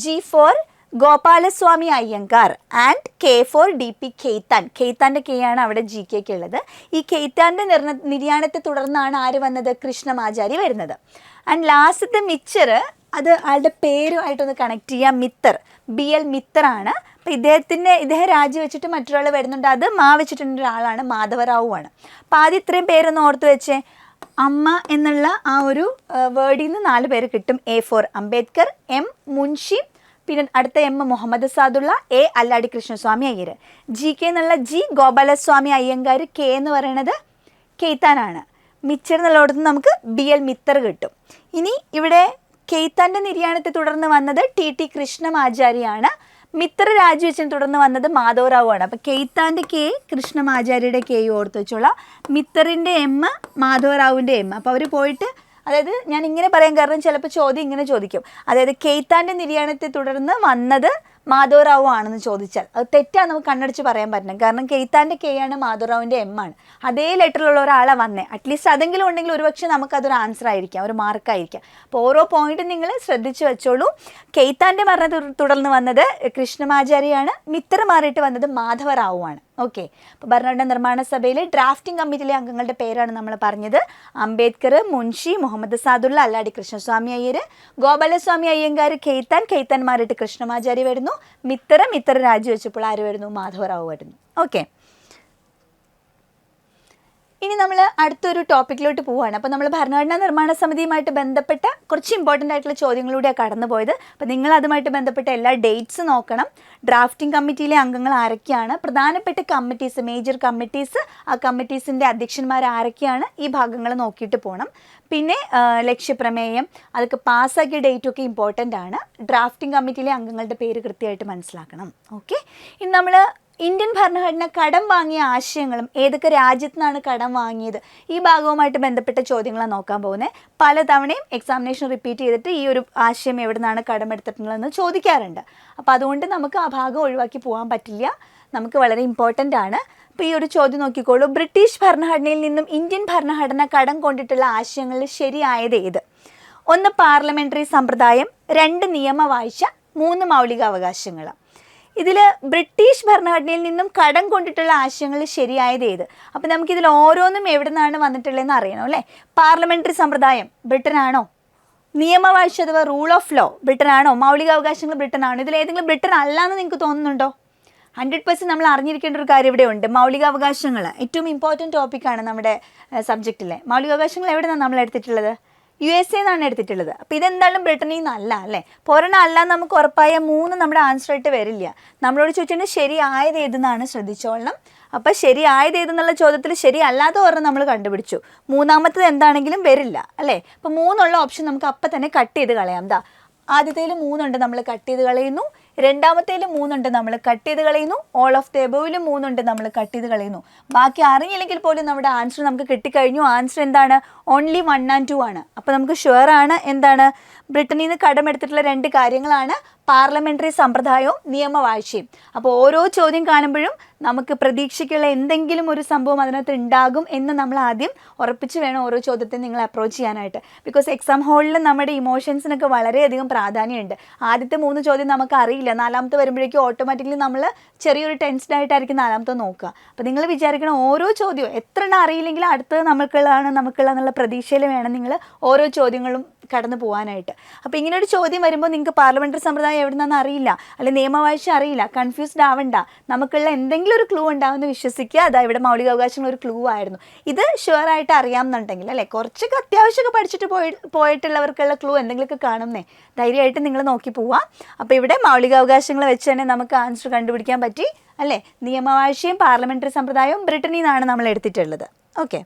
G for Gopalaswami Ayyangar and K for DP Khaitan. ഖെയ്ത്താൻ്റെ K ആണ് അവിടെ GKക്ക് ഉള്ളത്. ഈ ഖെയ്ത്താൻ്റെ നിര്യാണത്തെ തുടർന്നാണ് ആര് വന്നത്? കൃഷ്ണമാചാരി വരുന്നത്. ആൻഡ് ലാസ്റ്റത്തെ മിച്ചർ അത് ആളുടെ പേരുമായിട്ടൊന്ന് കണക്ട് ചെയ്യാം. മിത്തർ, BL മിത്തറാണ്. അപ്പോൾ ഇദ്ദേഹം രാജിവെച്ചിട്ട് മറ്റൊരാൾ വരുന്നുണ്ട്, അത് വെച്ചിട്ടുള്ള ഒരാളാണ്, മാധവറാവു ആണ്. അപ്പോൾ ആദ്യം ഇത്രയും പേരൊന്ന് ഓർത്ത് വെച്ചേ. അമ്മ എന്നുള്ള ആ ഒരു വേർഡിൽ നിന്ന് 4 പേര് കിട്ടും. A for Ambedkar, M Munshi, പിന്നെ അടുത്ത M Muhammad Saadulla, A Alladi Krishnaswami Iyer. GK എന്നുള്ള G ഗോപാലസ്വാമി അയ്യങ്കാർ, K എന്ന് പറയുന്നത് ഖെയ്ത്താനാണ്. മിച്ചർ എന്നുള്ളിടത്ത് നമുക്ക് BL മിത്തർ കിട്ടും. ഇനി ഇവിടെ ഖെയ്ത്താൻ്റെ നിര്യാണത്തെ തുടർന്ന് വന്നത് TT കൃഷ്ണമാചാരിയാണ്. മിത്ര രാജിവെച്ചതിനെ തുടർന്ന് വന്നത് മാധവറാവു ആണ്. അപ്പോൾ ഖെയ്ത്താൻ്റെ K, കൃഷ്ണമാചാരിയുടെ K ഓർത്ത് വെച്ചോളാം. മിത്തറിൻ്റെ M, മാധവറാവുവിൻ്റെ M. അപ്പോൾ അവർ പോയിട്ട്, അതായത് ഞാൻ ഇങ്ങനെ പറയാൻ കാരണം ചിലപ്പോൾ ചോദ്യം ഇങ്ങനെ ചോദിക്കും, അതായത് ഖെയ്ത്താൻ്റെ നിര്യാണത്തെ തുടർന്ന് വന്നത് മാധവറാവു ആണെന്ന് ചോദിച്ചാൽ അത് തെറ്റാണ്, നമുക്ക് കണ്ണടിച്ച് പറയാൻ പറ്റണം. കാരണം ഖെയ്ത്താൻ്റെ K ആണ്, മാധവറാവുവിൻ്റെ M ആണ്. അതേ ലെറ്ററിലുള്ള ഒരാളെ വന്നേ, അറ്റ്ലീസ്റ്റ് അതെങ്കിലും ഉണ്ടെങ്കിൽ ഒരുപക്ഷെ നമുക്കതൊരു ആൻസർ ആയിരിക്കാം, ഒരു മാർക്കായിരിക്കാം. അപ്പോൾ ഓരോ പോയിന്റും നിങ്ങൾ ശ്രദ്ധിച്ച് വെച്ചോളൂ. ഖെയ്ത്താൻ്റെ മരണത്തെ തുടർന്ന് വന്നത് കൃഷ്ണമാചാരിയാണ്, മിത്ര മാറിയിട്ട് വന്നത് മാധവറാവു ആണ്. ഓക്കെ, അപ്പോൾ ഭരണഘടനാ നിർമ്മാണ സഭയിലെ ഡ്രാഫ്റ്റിംഗ് കമ്മിറ്റിയിലെ അംഗങ്ങളുടെ പേരാണ് നമ്മൾ പറഞ്ഞത്. അംബേദ്കർ, മുൻഷി, മുഹമ്മദ് സാദുള്ള, അല്ലാടി കൃഷ്ണസ്വാമി അയ്യർ, ഗോപാലസ്വാമി അയ്യങ്കാർ, ഖെയ്ത്താൻ മാറിയിട്ട് കൃഷ്ണമാചാരി വരുന്നു. മിത്ര രാജിവെച്ചപ്പോൾ ആര് വരുന്നു? മാധവറാവു വരുന്നു. ഓക്കെ, ഇനി നമ്മൾ അടുത്തൊരു ടോപ്പിക്കിലോട്ട് പോവുകയാണ്. അപ്പോൾ നമ്മൾ ഭരണഘടനാ നിർമ്മാണ സമിതിയുമായിട്ട് ബന്ധപ്പെട്ട കുറച്ച് ഇമ്പോർട്ടൻ്റ് ആയിട്ടുള്ള ചോദ്യങ്ങളിലൂടെയാണ് കടന്നു പോയത്. അപ്പോൾ നിങ്ങൾ അതുമായിട്ട് ബന്ധപ്പെട്ട എല്ലാ ഡേറ്റ്സ് നോക്കണം. ഡ്രാഫ്റ്റിംഗ് കമ്മിറ്റിയിലെ അംഗങ്ങൾ ആരൊക്കെയാണ്, പ്രധാനപ്പെട്ട കമ്മിറ്റീസ്, മേജർ കമ്മിറ്റീസ്, ആ കമ്മിറ്റീസിൻ്റെ അധ്യക്ഷന്മാർ ആരൊക്കെയാണ്, ഈ ഭാഗങ്ങൾ നോക്കിയിട്ട് പോകണം. പിന്നെ ലക്ഷ്യപ്രമേയം, അതൊക്കെ പാസ്സാക്കിയ ഡേറ്റൊക്കെ ഇമ്പോർട്ടൻ്റ് ആണ്. ഡ്രാഫ്റ്റിംഗ് കമ്മിറ്റിയിലെ അംഗങ്ങളുടെ പേര് കൃത്യമായിട്ട് മനസ്സിലാക്കണം. ഓക്കെ, ഇനി നമ്മൾ ഇന്ത്യൻ ഭരണഘടന കടം വാങ്ങിയ ആശയങ്ങളും ഏതൊക്കെ രാജ്യത്തു നിന്നാണ് കടം വാങ്ങിയത്, ഈ ഭാഗവുമായിട്ട് ബന്ധപ്പെട്ട ചോദ്യങ്ങളാണ് നോക്കാൻ പോകുന്നത്. പലതവണയും എക്സാമിനേഷൻ റിപ്പീറ്റ് ചെയ്തിട്ട് ഈ ഒരു ആശയം എവിടെ നിന്നാണ് കടമെടുത്തിട്ടുള്ളതെന്ന് ചോദിക്കാറുണ്ട്. അപ്പോൾ അതുകൊണ്ട് നമുക്ക് ആ ഭാഗം ഒഴിവാക്കി പോകാൻ പറ്റില്ല, നമുക്ക് വളരെ ഇമ്പോർട്ടൻ്റ് ആണ്. അപ്പോൾ ഈ ഒരു ചോദ്യം നോക്കിക്കോളൂ. ബ്രിട്ടീഷ് ഭരണഘടനയിൽ നിന്നും ഇന്ത്യൻ ഭരണഘടന കടം കൊണ്ടിട്ടുള്ള ആശയങ്ങളിൽ ശരിയായത് ഏത്? 1 പാർലമെൻ്ററി സമ്പ്രദായം, 2 നിയമവാഴ്ച, 3 മൗലികാവകാശങ്ങൾ. ഇതിൽ ബ്രിട്ടീഷ് ഭരണഘടനയിൽ നിന്നും കടം കൊണ്ടിട്ടുള്ള ആശയങ്ങൾ ശരിയായത് ഏത്? അപ്പോൾ നമുക്കിതിൽ ഓരോന്നും എവിടെ നിന്നാണ് വന്നിട്ടുള്ളതെന്ന് അറിയണം അല്ലേ. പാർലമെൻ്ററി സമ്പ്രദായം ബ്രിട്ടനാണോ? നിയമവാഴ്ച അഥവാ റൂൾ ഓഫ് ലോ ബ്രിട്ടനാണോ? മൗലികാവകാശങ്ങൾ ബ്രിട്ടനാണോ? ഇതിലേതെങ്കിലും ബ്രിട്ടൻ അല്ലാന്ന് നിങ്ങൾക്ക് തോന്നുന്നുണ്ടോ? 100% നമ്മൾ അറിഞ്ഞിരിക്കേണ്ട ഒരു കാര്യം ഇവിടെ ഉണ്ട്. മൗലികാവകാശങ്ങൾ ഏറ്റവും ഇമ്പോർട്ടൻറ്റ് ടോപ്പിക്കാണ് നമ്മുടെ സബ്ജക്റ്റിലെ. മൗലികാവകാശങ്ങൾ എവിടെ നിന്നാണ് നമ്മൾ എടുത്തിട്ടുള്ളത്? USA എന്നാണ് എടുത്തിട്ടുള്ളത്. അപ്പോൾ ഇതെന്തായാലും ബ്രിട്ടനിൽ നിന്നല്ല അല്ലേ. പൊറണം അല്ല നമുക്ക് ഉറപ്പായ 3 നമ്മുടെ ആൻസർ ആയിട്ട് വരില്ല. നമ്മളോട് ചോദിച്ചിട്ടുണ്ടെങ്കിൽ ശരിയായത് ഏതെന്നാണ് ശ്രദ്ധിച്ചോളണം. അപ്പോൾ ശരിയായത് ഏതെന്നുള്ള ചോദ്യത്തിൽ ശരിയല്ലാത്ത ഒരെണ്ണം നമ്മൾ കണ്ടുപിടിച്ചു, 3ാമത്തത് എന്താണെങ്കിലും വരില്ല അല്ലേ. അപ്പോൾ 3 ഓപ്ഷൻ നമുക്ക് അപ്പം തന്നെ കട്ട് ചെയ്ത് കളയാം. ദാ ആദ്യത്തേൽ 3 ഉണ്ട്, നമ്മൾ കട്ട് ചെയ്ത് കളയുന്നു. രണ്ടാമത്തേൽ 3 ഉണ്ട്, നമ്മൾ കട്ട് ചെയ്ത് കളയുന്നു. ഓൾ ഓഫ് ദ എബോവിൽ 3 ഉണ്ട്, നമ്മൾ കട്ട് ചെയ്ത് കളയുന്നു. ബാക്കി അറിഞ്ഞില്ലെങ്കിൽ പോലും നമ്മുടെ ആൻസർ നമുക്ക് കിട്ടിക്കഴിഞ്ഞു. ആൻസർ എന്താണ്? ഓൺലി 1 and 2 ആണ്. അപ്പോൾ നമുക്ക് ഷുവർ ആണ് എന്താണ്? ബ്രിട്ടനിൽ നിന്ന് കടമെടുത്തിട്ടുള്ള 2 കാര്യങ്ങളാണ് പാർലമെൻ്ററി സമ്പ്രദായവും നിയമവാഴ്ചയും. അപ്പോൾ ഓരോ ചോദ്യം കാണുമ്പോഴും നമുക്ക് പ്രതീക്ഷയ്ക്കുള്ള എന്തെങ്കിലും ഒരു സംഭവം അതിനകത്ത് ഉണ്ടാകും എന്ന് നമ്മൾ ആദ്യം ഉറപ്പിച്ച് വേണം ഓരോ ചോദ്യത്തെ നിങ്ങൾ അപ്രോച്ച് ചെയ്യാനായിട്ട്. ബിക്കോസ് എക്സാം ഹോളിൽ നമ്മുടെ ഇമോഷൻസിനൊക്കെ വളരെയധികം പ്രാധാന്യമുണ്ട്. ആദ്യത്തെ 3 ചോദ്യം നമുക്ക് അറിയില്ല, 4ാമത്തെ വരുമ്പോഴേക്കും ഓട്ടോമാറ്റിക്കലി നമ്മൾ ചെറിയൊരു ടെൻസ്ഡ് ആയിട്ടായിരിക്കും 4ാമത്തെ നോക്കുക. അപ്പോൾ നിങ്ങൾ വിചാരിക്കണം ഓരോ ചോദ്യവും എത്ര എണ്ണം അറിയില്ലെങ്കിൽ അടുത്തത് നമുക്കുള്ള പ്രതീക്ഷയിൽ വേണം നിങ്ങൾ ഓരോ ചോദ്യങ്ങളും കടന്നു പോകാനായിട്ട്. അപ്പോൾ ഇങ്ങനെ ഒരു ചോദ്യം വരുമ്പോൾ നിങ്ങൾക്ക് പാർലമെൻ്ററി സമ്പ്രദായം എവിടെ നിന്നാണെന്ന് അറിയില്ല, അല്ലെങ്കിൽ നിയമവാഴ്ച അറിയില്ല, കൺഫ്യൂസ്ഡ് ആവണ്ട, നമുക്കുള്ള എന്തെങ്കിലും ഒരു ക്ലൂ ഉണ്ടാവുമെന്ന് വിശ്വസിക്കുക. അതാ ഇവിടെ മൗലികാവകാശങ്ങൾ ഒരു ക്ലൂ ആയിരുന്നു. ഇത് ഷുവറായിട്ട് അറിയാമെന്നുണ്ടെങ്കിൽ അല്ലേ, കുറച്ചൊക്കെ അത്യാവശ്യമൊക്കെ പഠിച്ചിട്ട് പോയിട്ടുള്ളവർക്കുള്ള ക്ലൂ എന്തെങ്കിലുമൊക്കെ കാണുന്നേ, ധൈര്യമായിട്ട് നിങ്ങൾ നോക്കി പോവാം. അപ്പോൾ ഇവിടെ മൗലികാവകാശങ്ങൾ വെച്ച് തന്നെ നമുക്ക് ആൻസർ കണ്ടുപിടിക്കാൻ പറ്റി അല്ലേ. നിയമവാഴ്ചയും പാർലമെൻ്ററി സമ്പ്രദായവും ബ്രിട്ടനിൽ നിന്നാണ് നമ്മൾ എടുത്തിട്ടുള്ളത്. ഓക്കെ,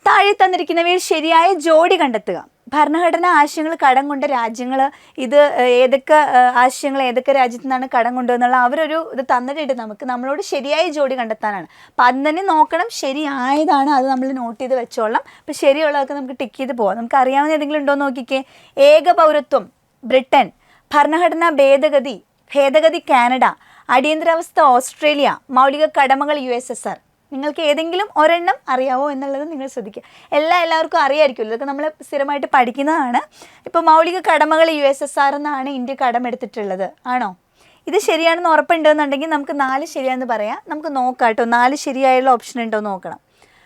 താഴെ തന്നിരിക്കുന്നവയിൽ ശരിയായ ജോഡി കണ്ടെത്തുക. ഭരണഘടനാ ആശയങ്ങൾ കടം കൊണ്ട രാജ്യങ്ങൾ, ഇത് ഏതൊക്കെ ആശയങ്ങൾ ഏതൊക്കെ രാജ്യത്തു നിന്നാണ് കടം കൊണ്ടുവന്നുള്ള അവരൊരു ഇത് തന്നിട്ടുണ്ട് നമുക്ക്, നമ്മളോട് ശരിയായ ജോഡി കണ്ടെത്താനാണ്. അപ്പം അത് തന്നെ നോക്കണം, ശരിയായതാണ് അത് നമ്മൾ നോട്ട് ചെയ്ത് വെച്ചോളാം. അപ്പം ശരിയുള്ളതൊക്കെ നമുക്ക് ടിക്ക് ചെയ്ത് പോകാം. നമുക്ക് അറിയാവുന്ന ഏതെങ്കിലും ഉണ്ടോ എന്ന് നോക്കിക്കേ. ഏക പൗരത്വം ബ്രിട്ടൻ, ഭരണഘടനാ ഭേദഗതി കാനഡ, അടിയന്തരാവസ്ഥ ഓസ്ട്രേലിയ, മൗലിക കടമകൾ USSR. നിങ്ങൾക്ക് ഏതെങ്കിലും ഒരെണ്ണം അറിയാവോ എന്നുള്ളത് നിങ്ങൾ ശ്രദ്ധിക്കുക. എല്ലാവർക്കും അറിയാമായിരിക്കുമല്ലോ, ഇതൊക്കെ നമ്മൾ സ്ഥിരമായിട്ട് പഠിക്കുന്നതാണ്. ഇപ്പോൾ മൗലിക കടമകൾ USSR എന്നാണ് ഇന്ത്യ കടമെടുത്തിട്ടുള്ളത്, ആണോ? ഇത് ശരിയാണെന്ന് ഉറപ്പുണ്ടെന്നുണ്ടെങ്കിൽ നമുക്ക് 4 ശരിയാണെന്ന് പറയാം. നമുക്ക് നോക്കാം കേട്ടോ, 4 ശരിയായുള്ള ഓപ്ഷൻ ഉണ്ടോ എന്ന് നോക്കണം.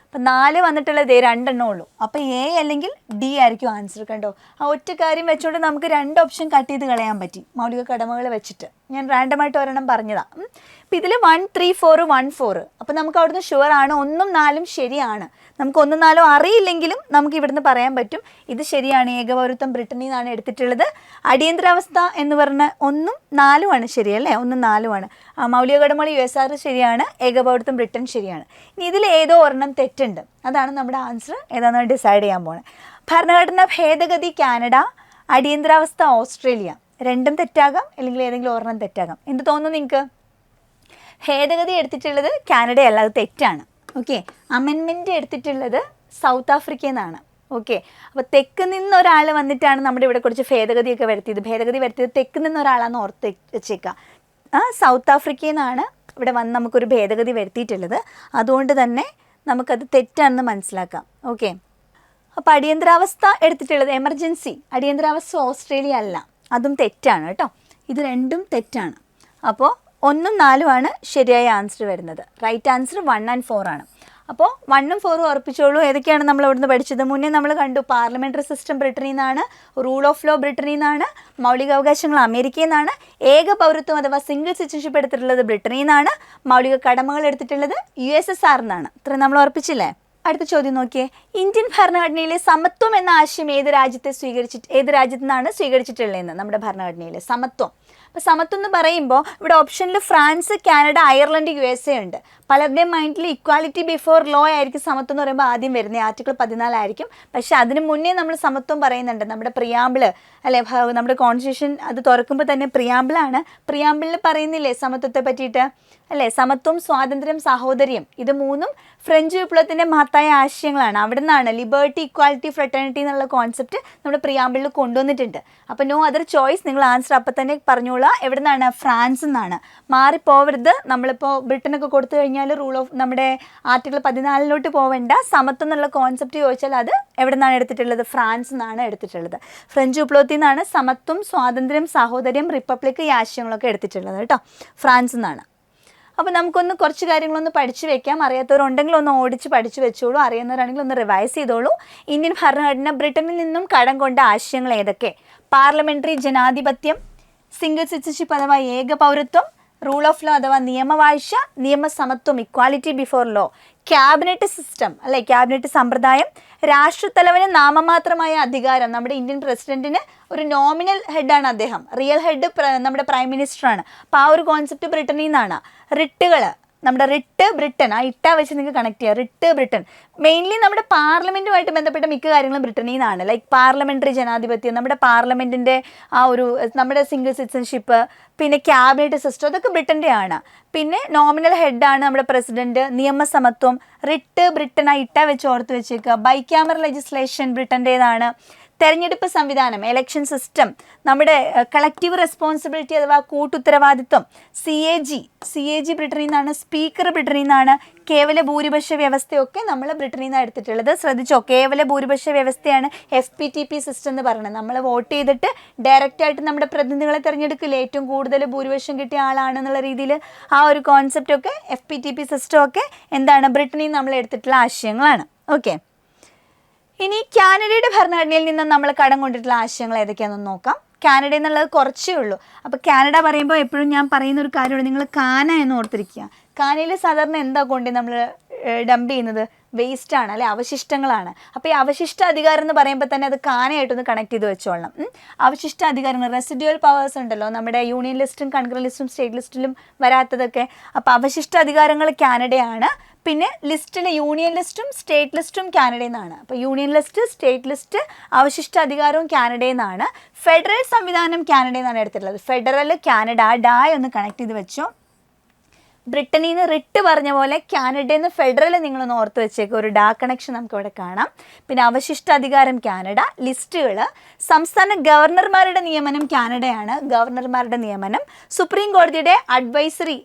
അപ്പം 4 വന്നിട്ടുള്ളത് 2 എണ്ണേ ഉള്ളൂ. അപ്പോൾ A അല്ലെങ്കിൽ D ആയിരിക്കും ആൻസർ. കണ്ടോ, ആ ഒറ്റ കാര്യം വെച്ചുകൊണ്ട് നമുക്ക് 2 ഓപ്ഷൻ കട്ട് ചെയ്ത് കളയാൻ പറ്റി മൗലിക കടമകൾ വെച്ചിട്ട്. ഞാൻ റാൻഡമായിട്ട് ഒരെണ്ണം പറഞ്ഞതാണ്. അപ്പോൾ ഇതിൽ 1, 3, 4, 1, 4. അപ്പോൾ നമുക്ക് അവിടുന്ന് ഷുവർ ആണ് 1ഉം 4ഉം ശരിയാണ്. നമുക്ക് 1ഉം 4ഉം അറിയില്ലെങ്കിലും നമുക്ക് ഇവിടുന്ന് പറയാൻ പറ്റും ഇത് ശരിയാണ്. ഏകപൗരത്വം ബ്രിട്ടനിൽ നിന്നാണ് എടുത്തിട്ടുള്ളത്. അടിയന്തരാവസ്ഥ എന്ന് പറഞ്ഞ 1ഉം 4ഉം ആണ് ശരിയല്ലേ, 1ഉം 4ഉം ആണ്. മൗലിക കടമകൾ USSR ശരിയാണ്, ഏകപൗരത്വം ബ്രിട്ടൻ ശരിയാണ്. ഇനി ഇതിൽ ഏതോ ഒരെണ്ണം തെറ്റുണ്ട്, അതാണ് നമ്മുടെ ആൻസർ ഏതാണെന്ന് ഡിസൈഡ് ചെയ്യാൻ പോണത്. ഭരണഘടനാ ഭേദഗതി കാനഡ, അടിയന്തരാവസ്ഥ ഓസ്ട്രേലിയ, രണ്ടും തെറ്റാകാം, അല്ലെങ്കിൽ ഏതെങ്കിലും ഒരെണ്ണം തെറ്റാകാം. എന്ത് തോന്നുന്നു നിങ്ങൾക്ക്? ഭേദഗതി എടുത്തിട്ടുള്ളത് കാനഡയല്ല, അത് തെറ്റാണ്. ഓക്കെ, അമെൻമെൻറ്റ് എടുത്തിട്ടുള്ളത് സൗത്ത് ആഫ്രിക്കയിൽ നിന്നാണ്. ഓക്കെ, അപ്പോൾ തെക്ക് നിന്നൊരാൾ വന്നിട്ടാണ് നമ്മുടെ ഇവിടെ കുറച്ച് ഭേദഗതിയൊക്കെ വരുത്തിയത് തെക്ക് നിന്നൊരാളാണെന്ന് ഓർത്ത് വെച്ചേക്കുക. സൗത്ത് ആഫ്രിക്കയിൽ നിന്നാണ് ഇവിടെ വന്ന് നമുക്കൊരു ഭേദഗതി വരുത്തിയിട്ടുള്ളത്. അതുകൊണ്ട് തന്നെ നമുക്കത് തെറ്റാണെന്ന് മനസ്സിലാക്കാം. ഓക്കെ, അപ്പോൾ അടിയന്തരാവസ്ഥ എടുത്തിട്ടുള്ളത് എമർജൻസി, അടിയന്തരാവസ്ഥ ഓസ്ട്രേലിയ അല്ല, അതും തെറ്റാണ് കേട്ടോ. ഇത് രണ്ടും തെറ്റാണ്. അപ്പോൾ 1ഉം 4ഉം ആണ് ശരിയായ ആൻസർ വരുന്നത്. റൈറ്റ് ആൻസർ 1 and 4 ആണ്. അപ്പോൾ 1ഉം 4ഉം ഉറപ്പിച്ചോളൂ. ഏതൊക്കെയാണ് നമ്മൾ ഇവിടുന്ന് പഠിച്ചത്? മുന്നേ നമ്മൾ കണ്ടു പാർലമെൻ്ററി സിസ്റ്റം ബ്രിട്ടനിൽ നിന്നാണ്, റൂൾ ഓഫ് ലോ ബ്രിട്ടനിൽ നിന്നാണ്, മൗലികാവകാശങ്ങൾ അമേരിക്കയിൽ നിന്നാണ്, ഏക പൗരത്വം അഥവാ സിംഗിൾ സിറ്റിസൺഷിപ്പ് എടുത്തിട്ടുള്ളത് ബ്രിട്ടനിൽ നിന്നാണ്, മൗലിക കടമകൾ എടുത്തിട്ടുള്ളത് USSR എന്നാണ്. ഇത്രയും നമ്മൾ ഉറപ്പിച്ചില്ലേ? അടുത്ത ചോദ്യം നോക്കിയേ. ഇന്ത്യൻ ഭരണഘടനയിലെ സമത്വം എന്ന ആശയം ഏത് രാജ്യത്തു നിന്നാണ് സ്വീകരിച്ചിട്ടുള്ളതെന്ന്? നമ്മുടെ ഭരണഘടനയിൽ സമത്വം. അപ്പോൾ സമത്വം എന്ന് പറയുമ്പോൾ ഇവിടെ ഓപ്ഷനിൽ ഫ്രാൻസ്, കാനഡ, അയർലൻഡ്, USA ഉണ്ട്. പലരുടെയും മൈൻഡിൽ ഇക്വാലിറ്റി ബിഫോർ ലോ ആയിരിക്കും സമത്വം എന്ന് പറയുമ്പോൾ ആദ്യം വരുന്നത്, ആർട്ടിക്കിൾ 14 ആയിരിക്കും. പക്ഷേ അതിന് മുന്നേ നമ്മൾ സമത്വം പറയുന്നുണ്ട്. നമ്മുടെ പ്രിയാമ്പിള് അല്ലെ, നമ്മുടെ കോൺസ്റ്റിറ്റ്യൂഷൻ അത് തുറക്കുമ്പോൾ തന്നെ പ്രിയാമ്പിളാണ്. പ്രിയാമ്പിളിൽ പറയുന്നില്ലേ സമത്വത്തെ പറ്റിയിട്ട് അല്ലേ? സമത്വം, സ്വാതന്ത്ര്യം, സാഹോദര്യം, ഇത് 3ഉം ഫ്രഞ്ച് വിപ്ലവത്തിൻ്റെ മഹത്തായ ആശയങ്ങളാണ്. അവിടെ നിന്നാണ് ലിബർട്ടി, ഇക്വാലിറ്റി, ഫ്രട്ടേണിറ്റി എന്നുള്ള കോൺസെപ്റ്റ് നമ്മുടെ പ്രിയാമ്പിളിൽ കൊണ്ടുവന്നിട്ടുണ്ട്. അപ്പോൾ നോ അതർ ചോയ്സ്, നിങ്ങൾ ആൻസർ അപ്പം തന്നെ പറഞ്ഞോളാം. എവിടെ നിന്നാണ്? ഫ്രാൻസ് എന്നാണ്. മാറിപ്പോവരുത്. നമ്മളിപ്പോൾ ബ്രിട്ടനൊക്കെ കൊടുത്തു കഴിഞ്ഞാൽ റൂൾ ഓഫ് നമ്മുടെ ആർട്ടിക്കിൾ 14 പോവേണ്ട. സമത്വം എന്നുള്ള കോൺസെപ്റ്റ് ചോദിച്ചാൽ അത് എവിടെ നിന്നാണ് എടുത്തിട്ടുള്ളത്? ഫ്രാൻസ് എന്നാണ് എടുത്തിട്ടുള്ളത്. ഫ്രഞ്ച് വിപ്ലവത്തിൽ നിന്നാണ് സമത്വം, സ്വാതന്ത്ര്യം, സാഹോദര്യം, റിപ്പബ്ലിക് ഈ ആശയങ്ങളൊക്കെ എടുത്തിട്ടുള്ളത് കേട്ടോ. ഫ്രാൻസ് എന്നാണ്. അപ്പോൾ നമുക്കൊന്ന് കുറച്ച് കാര്യങ്ങളൊന്ന് പഠിച്ചു വെക്കാം. അറിയാത്തവരുണ്ടെങ്കിൽ ഒന്ന് ഓടിച്ച് പഠിച്ചു വെച്ചോളൂ, അറിയുന്നവരാണെങ്കിൽ ഒന്ന് റിവൈസ് ചെയ്തോളൂ. ഇന്ത്യൻ ഭരണഘടന ബ്രിട്ടനിൽ നിന്നും കടം കൊണ്ട ആശയങ്ങൾ ഏതൊക്കെ? പാർലമെൻ്ററി ജനാധിപത്യം, സിംഗിൾ സിറ്റിസൺഷിപ്പ് അഥവാ ഏക പൗരത്വം, റൂൾ ഓഫ് ലോ അഥവാ നിയമവാഴ്ച, നിയമസമത്വം, equality before law, cabinet system അല്ലെ, ക്യാബിനറ്റ് സമ്പ്രദായം, രാഷ്ട്രത്തലവന് നാമമാത്രമായ അധികാരം. നമ്മുടെ ഇന്ത്യൻ പ്രസിഡന്റിന് ഒരു നോമിനൽ ഹെഡാണ് അദ്ദേഹം, റിയൽ ഹെഡ് നമ്മുടെ പ്രൈം മിനിസ്റ്ററാണ്. അപ്പോൾ ആ ഒരു കോൺസെപ്റ്റ് ബ്രിട്ടനിൽ നിന്നാണ്. റിട്ടുകൾ, നമ്മുടെ റിട്ട് ബ്രിട്ടൻ, ആ ഇട്ട വെച്ച് നിങ്ങൾക്ക് കണക്ട് ചെയ്യാം. റിട്ട് ബ്രിട്ടൻ മെയിൻലി നമ്മുടെ പാർലമെൻറ്റുമായിട്ട് ബന്ധപ്പെട്ട മിക്ക കാര്യങ്ങളും ബ്രിട്ടനിൽ നിന്നാണ്. ലൈക്ക് പാർലമെൻ്ററി ജനാധിപത്യം, നമ്മുടെ പാർലമെൻറ്റിൻ്റെ ആ ഒരു നമ്മുടെ സിംഗിൾ സിറ്റിസൺഷിപ്പ്, പിന്നെ ക്യാബിനറ്റ് സിസ്റ്റം, അതൊക്കെ ബ്രിട്ടൻ്റെ ആണ്. പിന്നെ നോമിനൽ ഹെഡാണ് നമ്മുടെ പ്രസിഡന്റ്. നിയമസമത്വം, റിട്ട് ബ്രിട്ടൻ, ആ ഇട്ട വെച്ച് ഓർത്ത് വെച്ചേക്കുക. ബൈക്യാമറൽ ലെജിസ്ലേഷൻ ബ്രിട്ടൻ്റേതാണ്. തെരഞ്ഞെടുപ്പ് സംവിധാനം, എലക്ഷൻ സിസ്റ്റം, നമ്മുടെ കളക്റ്റീവ് റെസ്പോൺസിബിലിറ്റി അഥവാ കൂട്ടുത്തരവാദിത്വം, CAG ബ്രിട്ടനിൽ നിന്നാണ്. സ്പീക്കർ ബ്രിട്ടനിൽ നിന്നാണ്. കേവല ഭൂരിപക്ഷ വ്യവസ്ഥയൊക്കെ നമ്മൾ ബ്രിട്ടനിൽ നിന്നാണ് എടുത്തിട്ടുള്ളത്. ശ്രദ്ധിച്ചോ, കേവല ഭൂരിപക്ഷ വ്യവസ്ഥയാണ് FPTP സിസ്റ്റം എന്ന് പറയുന്നത്. നമ്മൾ വോട്ട് ചെയ്തിട്ട് ഡയറക്റ്റായിട്ട് നമ്മുടെ പ്രതിനിധികളെ തിരഞ്ഞെടുക്കില്ല, ഏറ്റവും കൂടുതൽ ഭൂരിപക്ഷം കിട്ടിയ ആളാണെന്നുള്ള രീതിയിൽ ആ ഒരു കോൺസെപ്റ്റൊക്കെ FPTP സിസ്റ്റമൊക്കെ എന്താണ് ബ്രിട്ടനിൽ നമ്മൾ എടുത്തിട്ടുള്ള ആശയങ്ങളാണ്. ഓക്കെ, ഇനി കാനഡയുടെ ഭരണഘടനയിൽ നിന്ന് നമ്മൾ കടം കൊണ്ടിട്ടുള്ള ആശയങ്ങൾ ഏതൊക്കെയാണെന്ന് നോക്കാം. കാനഡ എന്നുള്ളത് കുറച്ചേ ഉള്ളൂ. അപ്പോൾ കാനഡ പറയുമ്പോൾ എപ്പോഴും ഞാൻ പറയുന്ന ഒരു കാര്യമാണ്, നിങ്ങൾ കാന എന്ന് ഓർത്തിരിക്കുക. കാനയിൽ സാധാരണ എന്താ കൊണ്ട് നമ്മൾ ഡംപ് ചെയ്യുന്നത്? വേസ്റ്റാണ് അല്ലെ, അവശിഷ്ടങ്ങളാണ്. അപ്പോൾ ഈ അവശിഷ്ട അധികാരം എന്ന് പറയുമ്പോൾ തന്നെ അത് കാനയായിട്ടൊന്ന് കണക്ട് ചെയ്ത് വെച്ചോളണം. അവശിഷ്ട അധികാരങ്ങൾ, റെസിഡ്യുവൽ പവേഴ്സ് ഉണ്ടല്ലോ നമ്മുടെ യൂണിയൻ ലിസ്റ്റും കൺഗ്രൻ ലിസ്റ്റും സ്റ്റേറ്റ് ലിസ്റ്റിലും വരാത്തതൊക്കെ. അപ്പോൾ അവശിഷ്ട അധികാരങ്ങൾ കാനഡയാണ്. പിന്നെ ലിസ്റ്റിൽ യൂണിയൻ ലിസ്റ്റും സ്റ്റേറ്റ് ലിസ്റ്റും കാനഡയിൽ നിന്നാണ്. അപ്പോൾ യൂണിയൻ ലിസ്റ്റ്, സ്റ്റേറ്റ് ലിസ്റ്റ്, അവശിഷ്ട അധികാരവും കാനഡയിൽ നിന്നാണ്. ഫെഡറൽ സംവിധാനം കാനഡയിൽ നിന്നാണ് എടുത്തിട്ടുള്ളത്. ഫെഡറൽ കാനഡ, ഡായ് ഒന്ന് കണക്ട് ചെയ്ത് വെച്ചോ. ബ്രിട്ടനിൽ നിന്ന് റിട്ട് പറഞ്ഞ പോലെ കാനഡയിൽ നിന്ന് ഫെഡറൽ നിങ്ങളൊന്ന് ഓർത്ത് വെച്ചേക്ക്, ഒരു ഡാ കണക്ഷൻ നമുക്ക് ഇവിടെ കാണാം. പിന്നെ അവശിഷ്ട അധികാരം കാനഡ, ലിസ്റ്റുകൾ, സംസ്ഥാന ഗവർണർമാരുടെ നിയമനം കാനഡയാണ്, ഗവർണർമാരുടെ നിയമനം. സുപ്രീം കോടതിയുടെ അഡ്വൈസറി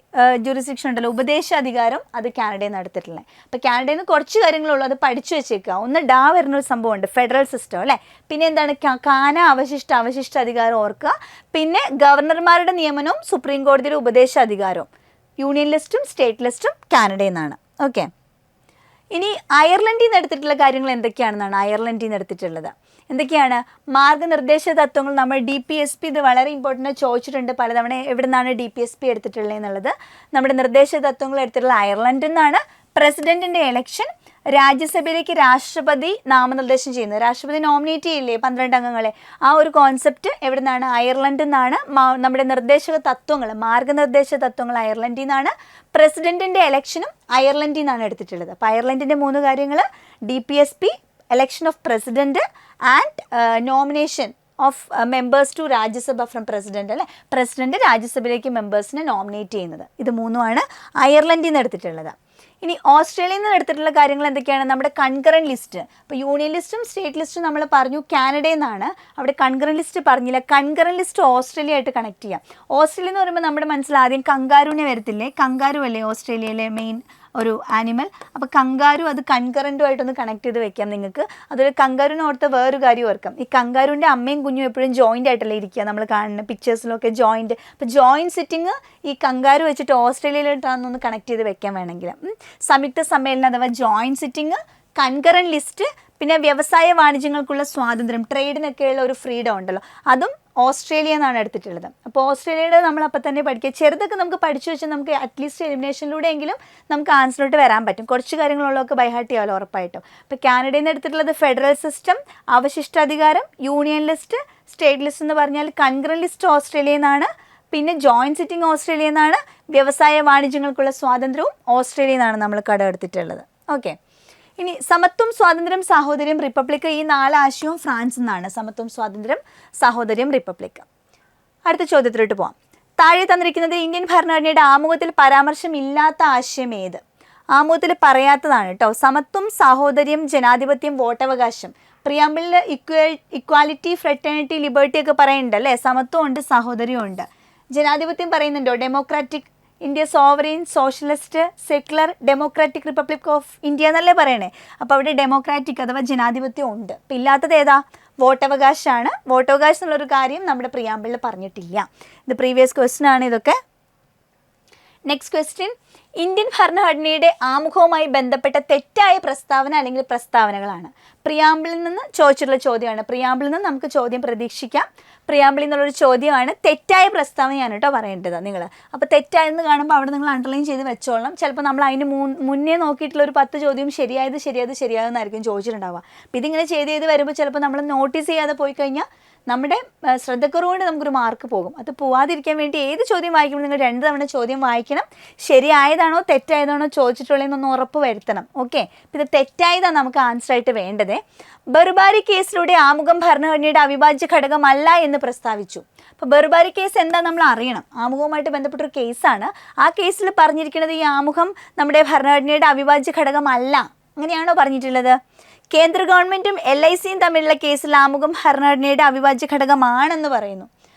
ജുറിസ്ഡിക്ഷൻ ഉണ്ടല്ലോ, ഉപദേശാധികാരം, അത് കാനഡയിൽ നിന്ന് എടുത്തിട്ടുള്ളത്. അപ്പോൾ കാനഡയിൽ നിന്ന് കുറച്ച് കാര്യങ്ങളുള്ളൂ, അത് പഠിച്ചു വെച്ചേക്കുക. ഒന്ന് ഡാ വരുന്നൊരു സംഭവമുണ്ട്, ഫെഡറൽ സിസ്റ്റം അല്ലേ. പിന്നെ എന്താണ് കാന, അവശിഷ്ട അധികാരം ഓർക്കുക. പിന്നെ ഗവർണർമാരുടെ നിയമനവും സുപ്രീം കോടതിയുടെ ഉപദേശാധികാരവും. യൂണിയൻ ലിസ്റ്റും സ്റ്റേറ്റ് ലിസ്റ്റും കാനഡയിൽ നിന്നാണ്. ഓക്കെ, ഇനി അയർലൻഡിൽ നിന്ന് എടുത്തിട്ടുള്ള കാര്യങ്ങൾ എന്തൊക്കെയാണെന്നാണ് അയർലൻഡിൽ നിന്ന് എടുത്തിട്ടുള്ളത്. എന്തൊക്കെയാണ്? മാർഗ്ഗനിർദ്ദേശ തത്വങ്ങൾ. നമ്മൾ DPSP ഇത് വളരെ ഇമ്പോർട്ടൻ്റ് ചോദിച്ചിട്ടുണ്ട് പലതവണ, എവിടെ നിന്നാണ് DPSP എടുത്തിട്ടുള്ളത് എന്നുള്ളത്. നമ്മുടെ നിർദ്ദേശ തത്വങ്ങൾ എടുത്തിട്ടുള്ള അയർലൻഡിൽ നിന്നാണ്. പ്രസിഡന്റിൻ്റെ എലക്ഷൻ, രാജ്യസഭയിലേക്ക് രാഷ്ട്രപതി നാമനിർദ്ദേശം ചെയ്യുന്നത്, രാഷ്ട്രപതി നോമിനേറ്റ് ചെയ്യില്ലേ 12 അംഗങ്ങളെ, ആ ഒരു കോൺസെപ്റ്റ് എവിടെ നിന്നാണ്? അയർലൻഡിൽ നിന്നാണ്. നമ്മുടെ നിർദ്ദേശക തത്വങ്ങൾ, മാർഗ്ഗനിർദ്ദേശ തത്വങ്ങൾ അയർലൻഡിൽ നിന്നാണ്. പ്രസിഡന്റിൻ്റെ എലക്ഷനും അയർലൻഡിൽ നിന്നാണ് എടുത്തിട്ടുള്ളത്. അപ്പോൾ അയർലൻഡിൻ്റെ 3 കാര്യങ്ങൾ: DPSP, election of president and nomination of members to Rajya Sabha from president അല്ലേ, പ്രസിഡന്റ് രാജ്യസഭയിലേക്ക് മെമ്പേഴ്സിനെ നോമിനേറ്റ് ചെയ്യുന്നത്. ഇത് 3 അയർലൻഡിൽ നിന്ന് എടുത്തിട്ടുള്ളത്. ഇനി ഓസ്ട്രേലിയയിൽ നിന്ന് എടുത്തിട്ടുള്ള കാര്യങ്ങൾ എന്തൊക്കെയാണ്? നമ്മുടെ കൺകറന്റ് ലിസ്റ്റ്. ഇപ്പോൾ യൂണിയൻ ലിസ്റ്റും സ്റ്റേറ്റ് ലിസ്റ്റും നമ്മൾ പറഞ്ഞു കാനഡയിൽ നിന്നാണ്. അവിടെ കൺകറന്റ് ലിസ്റ്റ് പറഞ്ഞില്ല. കൺകറന്റ് ലിസ്റ്റ് ഓസ്ട്രേലിയ ആയിട്ട് കണക്ട് ചെയ്യാം. ഓസ്ട്രേലിയ എന്ന് പറയുമ്പോൾ നമ്മുടെ മനസ്സിൽ ആദ്യം കങ്കാരുവിനെ വരത്തില്ലേ? കങ്കാരു അല്ലേ ഓസ്ട്രേലിയയിലെ മെയിൻ ഒരു ആനിമൽ. അപ്പോൾ കങ്കാരു, അത് കൺകറൻറ്റുമായിട്ടൊന്ന് കണക്ട് ചെയ്ത് വെക്കാം നിങ്ങൾക്ക്. അതൊരു കങ്കാരുവിനെ ഓർത്ത് വേറൊരു കാര്യം ഓർക്കാം. ഈ കങ്കാരുവിൻ്റെ അമ്മയും കുഞ്ഞും എപ്പോഴും ജോയിൻ്റ് ആയിട്ടല്ലേ ഇരിക്കുക, നമ്മൾ കാണുന്ന പിക്ചേഴ്സിലൊക്കെ ജോയിൻറ്റ്. അപ്പോൾ ജോയിൻറ്റ് സിറ്റിങ് ഈ കങ്കാരു വെച്ചിട്ട് ഓസ്ട്രേലിയയിലോട്ടാണെന്നൊന്ന് കണക്ട് ചെയ്ത് വെക്കാൻ വേണമെങ്കിൽ. സംയുക്ത സമ്മേളനം അഥവാ ജോയിൻറ്റ് സിറ്റിങ്, കൺകറന്റ് ലിസ്റ്റ്, പിന്നെ വ്യവസായ വാണിജ്യങ്ങൾക്കുള്ള സ്വാതന്ത്ര്യം, ട്രേഡിനൊക്കെയുള്ള ഒരു ഫ്രീഡം ഉണ്ടല്ലോ, അതും ഓസ്ട്രേലിയ എന്നാണ് എടുത്തിട്ടുള്ളത്. അപ്പോൾ ഓസ്ട്രേലിയയുടെ നമ്മൾ അപ്പം തന്നെ പഠിക്കുക. ചെറുതൊക്കെ നമുക്ക് പഠിച്ചു വെച്ചാൽ നമുക്ക് അറ്റ്ലീസ്റ്റ് എലിമിനേഷനിലൂടെയെങ്കിലും നമുക്ക് ആൻസറിലോട്ട് വരാൻ പറ്റും. കുറച്ച് കാര്യങ്ങളുള്ളതൊക്കെ ബൈഹാർട്ട് ചെയ്യാമല്ലോ ഉറപ്പായിട്ടും. അപ്പോൾ കാനഡയിൽ നിന്ന് എടുത്തിട്ടുള്ളത് ഫെഡറൽ സിസ്റ്റം, അവശിഷ്ടാധികാരം, യൂണിയൻ ലിസ്റ്റ്, സ്റ്റേറ്റ് ലിസ്റ്റ് എന്ന് പറഞ്ഞാൽ കൺകറന്റ് ലിസ്റ്റ് ഓസ്ട്രേലിയയിൽ നിന്നാണ്. പിന്നെ ജോയിൻറ്റ് സിറ്റിംഗ് ഓസ്ട്രേലിയയിൽ നിന്നാണ്. വ്യവസായ വാണിജ്യങ്ങൾക്കുള്ള സ്വാതന്ത്ര്യവും ഓസ്ട്രേലിയയിൽ നിന്നാണ് നമ്മൾ കടമെടുത്തിട്ടുള്ളത്. ഓക്കെ, ഇനി സമത്വം, സ്വാതന്ത്ര്യം, സാഹോദര്യം, റിപ്പബ്ലിക്, ഈ 4 ആശയവും ഫ്രാൻസിൽ നിന്നാണ്. സമത്വം, സ്വാതന്ത്ര്യം, സാഹോദര്യം, റിപ്പബ്ലിക്. അടുത്ത ചോദ്യത്തിലോട്ട് പോവാം. താഴെ തന്നിരിക്കുന്നത് ഇന്ത്യൻ ഭരണഘടനയുടെ ആമുഖത്തിൽ പരാമർശമില്ലാത്ത ആശയം ഏത്? ആമുഖത്തിൽ പറയാത്തതാണ് കേട്ടോ. സമത്വം, സാഹോദര്യം, ജനാധിപത്യം, വോട്ടവകാശം. പ്രിയാമ്പിളിൽ ഇക്വാലിറ്റി, ഫ്രെറ്റേണിറ്റി, ലിബർട്ടി ഒക്കെ പറയുന്നുണ്ട് അല്ലേ. സമത്വം ഉണ്ട്, സാഹോദര്യം ഉണ്ട്. ജനാധിപത്യം പറയുന്നുണ്ടോ? Democratic India, sovereign, socialist, secular, democratic republic of India എന്നല്ലേ പറയണേ. അപ്പോൾ അവിടെ ഡെമോക്രാറ്റിക് അഥവാ ജനാധിപത്യം ഉണ്ട്. ഇപ്പം ഇല്ലാത്തത് ഏതാ? വോട്ടവകാശമാണ്. വോട്ടവകാശം എന്നുള്ളൊരു കാര്യം നമ്മുടെ പ്രിയാമ്പിളിൽ പറഞ്ഞിട്ടില്ല. ഇത് പ്രീവിയസ് ക്വസ്റ്റ്യൻ ആണ് ഇതൊക്കെ. നെക്സ്റ്റ് ക്വസ്റ്റ്യൻ, ഇന്ത്യൻ ഭരണഘടനയുടെ ആമുഖവുമായി ബന്ധപ്പെട്ട തെറ്റായ പ്രസ്താവന അല്ലെങ്കിൽ പ്രസ്താവനകളാണ്. പ്രിയാമ്പിളിൽ നിന്ന് ചോദിച്ചിട്ടുള്ള ചോദ്യമാണ്. പ്രിയാമ്പിളിൽ നിന്ന് നമുക്ക് ചോദ്യം പ്രതീക്ഷിക്കാം. പ്രിയാമ്പിളിൽ നിന്നുള്ളൊരു ചോദ്യമാണ്. തെറ്റായ പ്രസ്താവനയാണ് കേട്ടോ പറയേണ്ടത് നിങ്ങൾ. അപ്പോൾ തെറ്റായെന്ന് കാണുമ്പോൾ അവിടെ നിങ്ങൾ അണ്ടർലൈൻ ചെയ്ത് വെച്ചോളണം. ചിലപ്പോൾ നമ്മൾ അതിന് മുന്നേ നോക്കിയിട്ടുള്ള ഒരു 10 ചോദ്യം ശരിയായതെന്നായിരിക്കും ചോദിച്ചിട്ടുണ്ടാവുക. അപ്പോൾ ഇതിങ്ങനെ ചെയ്ത് വരുമ്പോൾ ചിലപ്പോൾ നമ്മൾ നോട്ടീസ് ചെയ്യാതെ പോയി കഴിഞ്ഞാൽ നമ്മുടെ ശ്രദ്ധക്കുറവുകൊണ്ട് നമുക്കൊരു മാർക്ക് പോകും. അത് പോവാതിരിക്കാൻ വേണ്ടി ഏത് ചോദ്യം വായിക്കുമ്പോൾ നിങ്ങൾ 2 തവണ ചോദ്യം വായിക്കണം. ശരിയായതാണോ തെറ്റായതാണോ ചോദിച്ചിട്ടുള്ളതെന്നൊന്ന് ഉറപ്പ് വരുത്തണം. ഓക്കെ, ഇത് തെറ്റായതാണ് നമുക്ക് ആൻസർ ആയിട്ട് വേണ്ടത്. ബർബാരി കേസിലൂടെ ആമുഖം ഭരണഘടനയുടെ അവിഭാജ്യ ഘടകമല്ല എന്ന് പ്രസ്താവിച്ചു. അപ്പോൾ ബർബാരി കേസ് എന്താ നമ്മൾ അറിയണം. ആമുഖവുമായിട്ട് ബന്ധപ്പെട്ടൊരു കേസാണ്. ആ കേസിൽ പറഞ്ഞിരിക്കുന്നത് ഈ ആമുഖം നമ്മുടെ ഭരണഘടനയുടെ അവിഭാജ്യ ഘടകമല്ല. അങ്ങനെയാണോ പറഞ്ഞിട്ടുള്ളത്? കേന്ദ്ര ഗവൺമെൻറ്റും LICയും തമ്മിലുള്ള കേസിൽ ആമുഖം ഭരണഘടനയുടെ അവിഭാജ്യ ഘടകമാണെന്ന് പറയുന്നു.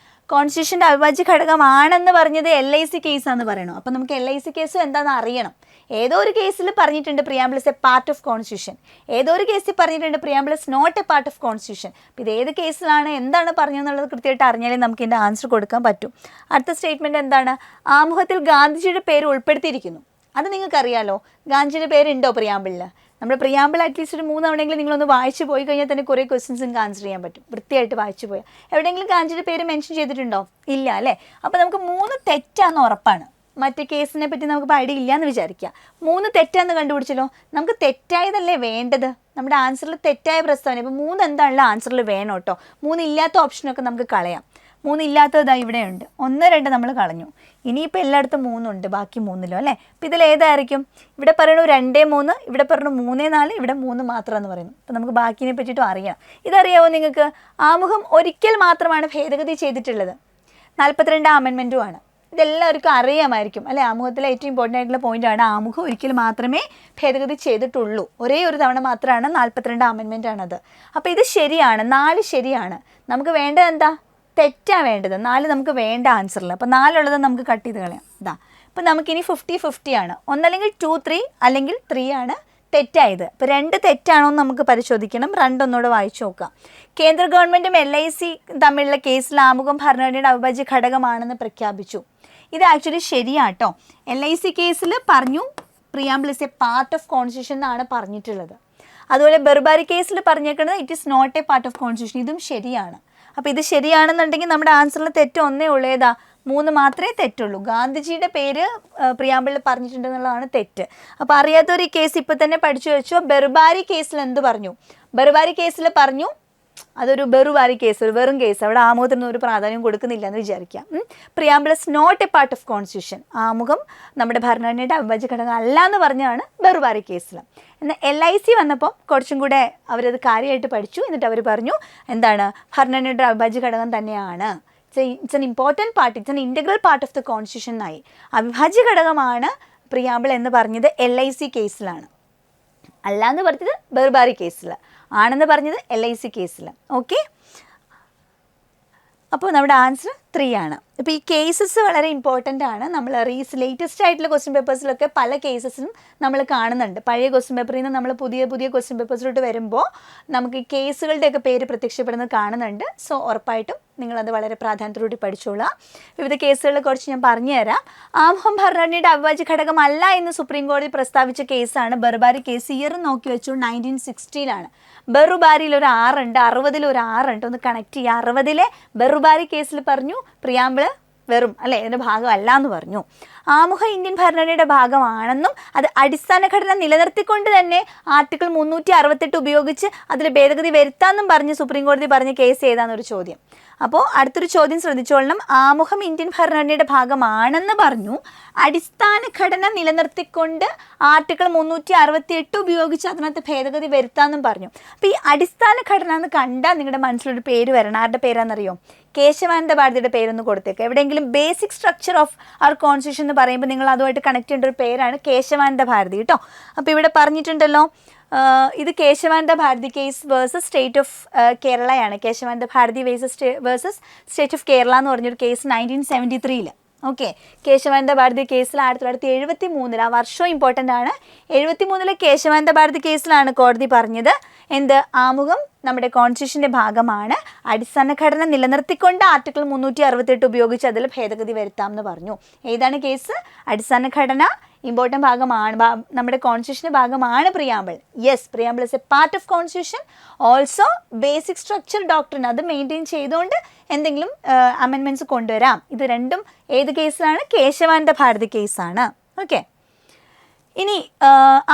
കോൺസ്റ്റിറ്റ്യൂഷൻ്റെ അവിഭാജ്യ ഘടകമാണെന്ന് പറഞ്ഞത് LIC കേസാണെന്ന് പറയണു. അപ്പോൾ നമുക്ക് LIC കേസും എന്താണെന്ന് അറിയണം. ഏതോ ഒരു കേസിൽ പറഞ്ഞിട്ടുണ്ട് preamble is a part of constitution, ഏതോ ഒരു കേസിൽ പറഞ്ഞിട്ടുണ്ട് preamble is not a part of constitution. അപ്പോൾ ഇത് ഏത് കേസിലാണ് എന്താണ് പറഞ്ഞതെന്നുള്ളത് കൃത്യമായിട്ട് അറിഞ്ഞാലേ നമുക്ക് ഇതിൻ്റെ ആൻസർ കൊടുക്കാൻ പറ്റും. അടുത്ത സ്റ്റേറ്റ്മെൻറ്റ് എന്താണ്? ആമുഖത്തിൽ ഗാന്ധിജിയുടെ പേര് ഉൾപ്പെടുത്തിയിരിക്കുന്നു. അത് നിങ്ങൾക്കറിയാലോ. ഗാന്ധിജിയുടെ പേരുണ്ടോ പ്രിയാമ്പിളിൽ? നമ്മുടെ പ്രിയാമ്പിൾ അറ്റ്ലീസ്റ്റ് ഒരു 3 തവണയെങ്കിലും നിങ്ങളൊന്ന് വായിച്ചു പോയി കഴിഞ്ഞാൽ തന്നെ കുറേ ക്വസ്റ്റ്യൻസ് നിങ്ങൾക്ക് ആൻസർ ചെയ്യാൻ പറ്റും, വൃത്തിയായിട്ട് വായിച്ചു പോയാൽ. എവിടെയെങ്കിലും കാഞ്ചിയുടെ പേര് മെൻഷൻ ചെയ്തിട്ടുണ്ടോ? ഇല്ല അല്ലേ? അപ്പോൾ നമുക്ക് 3 തെറ്റാന്ന് ഉറപ്പാണ്. മറ്റേ കേസിനെ പറ്റി നമുക്ക് ഐഡിയ ഇല്ല എന്ന് വിചാരിക്കുക. 3 തെറ്റാന്ന് കണ്ടുപിടിച്ചല്ലോ. നമുക്ക് തെറ്റായതല്ലേ വേണ്ടത്? നമ്മുടെ ആൻസറിൽ തെറ്റായ പ്രസ്താവന. ഇപ്പോൾ 3 എന്താണല്ലോ ആൻസറിൽ വേണം കേട്ടോ. 3 ഇല്ലാത്ത ഓപ്ഷനൊക്കെ നമുക്ക് കളയാം. 3 ഇല്ലാത്തത് ഇവിടെയുണ്ട്. 1, 2 നമ്മൾ കളഞ്ഞു. ഇനിയിപ്പോൾ എല്ലായിടത്തും 3 ഉണ്ട്, ബാക്കി 3 അല്ലേ? അപ്പോൾ ഇതിൽ ഏതായിരിക്കും? ഇവിടെ പറയണു 2, 3, ഇവിടെ പറഞ്ഞു 3, 4, ഇവിടെ 3 മാത്രമെന്ന് പറയുന്നു. അപ്പോൾ നമുക്ക് ബാക്കിനെ പറ്റിയിട്ടും അറിയാം. ഇതറിയാവോ നിങ്ങൾക്ക്? ആമുഖം ഒരിക്കൽ മാത്രമാണ് ഭേദഗതി ചെയ്തിട്ടുള്ളത്. 42 അമെൻമെൻറ്റുമാണ്. ഇതെല്ലാവർക്കും അറിയാമായിരിക്കും അല്ലേ? ആമുഖത്തിലെ ഏറ്റവും ഇമ്പോർട്ടൻ്റ് ആയിട്ടുള്ള പോയിൻ്റാണ് ആമുഖം ഒരിക്കൽ മാത്രമേ ഭേദഗതി ചെയ്തിട്ടുള്ളൂ. ഒരേ ഒരു തവണ മാത്രമാണ് 42 അമെൻമെൻ്റ് ആണത്. അപ്പോൾ ഇത് ശരിയാണ്, 4 ശരിയാണ്. നമുക്ക് വേണ്ടത് എന്താ? തെറ്റാണ് വേണ്ടത്. 4 നമുക്ക് വേണ്ട ആൻസറിൽ. അപ്പോൾ 4 ഉള്ളത് നമുക്ക് കട്ട് ചെയ്ത് കളയാം. ഇതാ, അപ്പോൾ നമുക്കിനി 50-50 ആണ്. ഒന്നല്ലെങ്കിൽ 2, 3 അല്ലെങ്കിൽ 3 ആണ് തെറ്റായത്. അപ്പോൾ 2 തെറ്റാണോ എന്ന് നമുക്ക് പരിശോധിക്കണം. 2 ഒന്നുകൂടെ വായിച്ചു നോക്കാം. കേന്ദ്ര ഗവൺമെൻറ്റും LIC തമ്മിലുള്ള കേസിൽ ആമുഖം ഭരണഘടനയുടെ അവിഭാജ്യ ഘടകമാണെന്ന് പ്രഖ്യാപിച്ചു. ഇത് ആക്ച്വലി ശരിയാട്ടോ. LIC കേസിൽ പറഞ്ഞു preamble is a part of constitution എന്നാണ് പറഞ്ഞിട്ടുള്ളത്. അതുപോലെ ബർബാരി കേസിൽ പറഞ്ഞേക്കുന്നത് it is not a part of constitution. ഇതും ശരിയാണ്. അപ്പോൾ ഇത് ശരിയാണെന്നുണ്ടെങ്കിൽ നമ്മുടെ ആൻസറിൽ തെറ്റ് ഒന്നേ ഉള്ളൂ. ഏതാ? 3 മാത്രമേ തെറ്റുള്ളൂ. ഗാന്ധിജിയുടെ പേര് പ്രിയാമ്പിളിൽ പറഞ്ഞിട്ടുണ്ടെന്നുള്ളതാണ് തെറ്റ്. അപ്പോൾ അറിയാത്തൊരു ഈ കേസ് ഇപ്പോൾ തന്നെ പഠിച്ചു വെച്ചോ. ബർബാരി കേസിൽ എന്ത് പറഞ്ഞു? ബർബാരി കേസിൽ പറഞ്ഞു അതൊരു ബെറുവാരി കേസ്, ഒരു വെറും കേസ്. അവിടെ ആമുഖത്തിനൊന്നും ഒരു പ്രാധാന്യം കൊടുക്കുന്നില്ല എന്ന് വിചാരിക്കാം. Preamble is not a part of constitution. ആമുഖം നമ്മുടെ ഭരണഘടനയുടെ അവിഭാജ്യ ഘടകം അല്ല എന്ന് പറഞ്ഞാണ് ബെറുവാരി കേസിൽ. എന്നാൽ LIC വന്നപ്പോൾ കുറച്ചും കൂടെ അവരത് കാര്യമായിട്ട് പഠിച്ചു. എന്നിട്ട് അവർ പറഞ്ഞു എന്താണ്? ഭരണഘടനയുടെ അവിഭാജ്യ ഘടകം തന്നെയാണ്. It's an important part, it's an integral part of the constitution എന്നായി. അവിഭാജ്യ ഘടകമാണ് പ്രിയാമ്പിൾ എന്ന് പറഞ്ഞത് LIC കേസിലാണ്. അല്ല എന്ന് പറഞ്ഞത് ബെർബാരി കേസിൽ, ആണെന്ന് പറഞ്ഞത് LIC കേസിൽ. ഓക്കെ, അപ്പോൾ നമ്മുടെ ആൻസർ 3 ആണ്. ഇപ്പോൾ ഈ കേസസ് വളരെ ഇമ്പോർട്ടൻ്റ് ആണ്. നമ്മൾ ലേറ്റസ്റ്റ് ആയിട്ടുള്ള ക്വസ്റ്റ്യൻ പേപ്പേഴ്സിലൊക്കെ പല കേസസും നമ്മൾ കാണുന്നുണ്ട്. പഴയ ക്വസ്റ്റ്യൻ പേപ്പറിൽ നിന്ന് നമ്മൾ പുതിയ ക്വസ്റ്റ്യൻ പേപ്പേഴ്സിലോട്ട് വരുമ്പോൾ നമുക്ക് ഈ കേസുകളുടെയൊക്കെ പേര് പ്രത്യക്ഷപ്പെടുന്നത് കാണുന്നുണ്ട്. സോ ഉറപ്പായിട്ടും നിങ്ങളത് വളരെ പ്രാധാന്യത്തോടെ പഠിച്ചോളാം. വിവിധ കേസുകളെ കുറിച്ച് ഞാൻ പറഞ്ഞുതരാം. ആമുഖം ഭരണഘടനയുടെ അവിഭാജ്യ ഘടകമല്ല എന്ന് സുപ്രീം കോടതി പ്രസ്താവിച്ച കേസാണ് ബർബാരി കേസ്. ഇയർ നോക്കി വെച്ചു 1960 ബെറുബാരിയിൽ ഒരു 6 ഉണ്ട്, 60-ൽ ഒരു 6 ഉണ്ട്. ഒന്ന് കണക്ട് ചെയ്യുക. 60-ലെ ബെറുബാരി കേസിൽ പറഞ്ഞു പ്രിയാമ്പിൾ വെറും അല്ലേ ഇതിൻ്റെ ഭാഗമല്ല എന്ന് പറഞ്ഞു. ആമുഖം ഇന്ത്യൻ ഭരണഘടനയുടെ ഭാഗമാണെന്നും അത് അടിസ്ഥാന ഘടന നിലനിർത്തിക്കൊണ്ട് തന്നെ ആർട്ടിക്കിൾ 368 ഉപയോഗിച്ച് അതിൽ ഭേദഗതി വരുത്താമെന്നും പറഞ്ഞ് സുപ്രീം കോടതി പറഞ്ഞ കേസ് ഏതാണെന്നൊരു ചോദ്യം. അപ്പോൾ അടുത്തൊരു ചോദ്യം ശ്രദ്ധിച്ചോളണം. ആമുഖം ഇന്ത്യൻ ഭരണഘടനയുടെ ഭാഗമാണെന്ന് പറഞ്ഞു, അടിസ്ഥാന ഘടന നിലനിർത്തിക്കൊണ്ട് ആർട്ടിക്കിൾ 368 ഉപയോഗിച്ച് അതിനകത്ത് ഭേദഗതി വരുത്താമെന്നും പറഞ്ഞു. അപ്പോൾ ഈ അടിസ്ഥാന ഘടന എന്ന് കണ്ടാൽ നിങ്ങളുടെ മനസ്സിലൊരു പേര് വരണം. ആരുടെ പേരാണെന്നറിയോ? കേശവാനന്ദ ഭാരതിയുടെ പേരൊന്ന് കൊടുത്തേക്ക്. എവിടെയെങ്കിലും basic structure of our constitution എന്ന് പറയുമ്പോൾ നിങ്ങൾ അതുമായിട്ട് കണക്ട് ചെയ്യേണ്ട ഒരു പേരാണ് കേശവാനന്ദ ഭാരതി കേട്ടോ. അപ്പോൾ ഇവിടെ പറഞ്ഞിട്ടുണ്ടല്ലോ, ഇത് Kesavananda Bharati case versus state of കേരളയാണ്. Kesavananda Bharati versus state of Kerala എന്ന് പറഞ്ഞൊരു കേസ് 1973. ഓക്കെ, കേശവാനന്ദ ഭാരതി കേസിൽ 1973, ആ വർഷവും ഇമ്പോർട്ടൻ്റ് ആണ്. 73-ലെ കേശവാനന്ദ ഭാരതി കേസിലാണ് കോടതി പറഞ്ഞത് എന്ത്? ആമുഖം നമ്മുടെ കോൺസ്റ്റിറ്റ്യൂഷൻ്റെ ഭാഗമാണ്, അടിസ്ഥാന ഘടന നിലനിർത്തിക്കൊണ്ട് ആർട്ടിക്കിൾ 368 ഉപയോഗിച്ച് അതിൽ ഭേദഗതി വരുത്താം എന്ന് പറഞ്ഞു. ഏതാണ് കേസ്? അടിസ്ഥാന ഘടന ഇമ്പോർട്ടൻ്റ് ഭാഗമാണ്, നമ്മുടെ കോൺസ്റ്റിറ്റ്യൂഷൻ്റെ ഭാഗമാണ് preamble. Yes, preamble is a part of constitution. Also basic structure doctrine അത് മെയിൻറ്റെയിൻ ചെയ്തുകൊണ്ട് എന്തെങ്കിലും അമെൻമെൻറ്റ്സ് കൊണ്ടുവരാം. ഇത് രണ്ടും ഏത് കേസിലാണ്? കേശവാനന്ദ ഭാരതി കേസാണ്. ഓക്കെ, ഇനി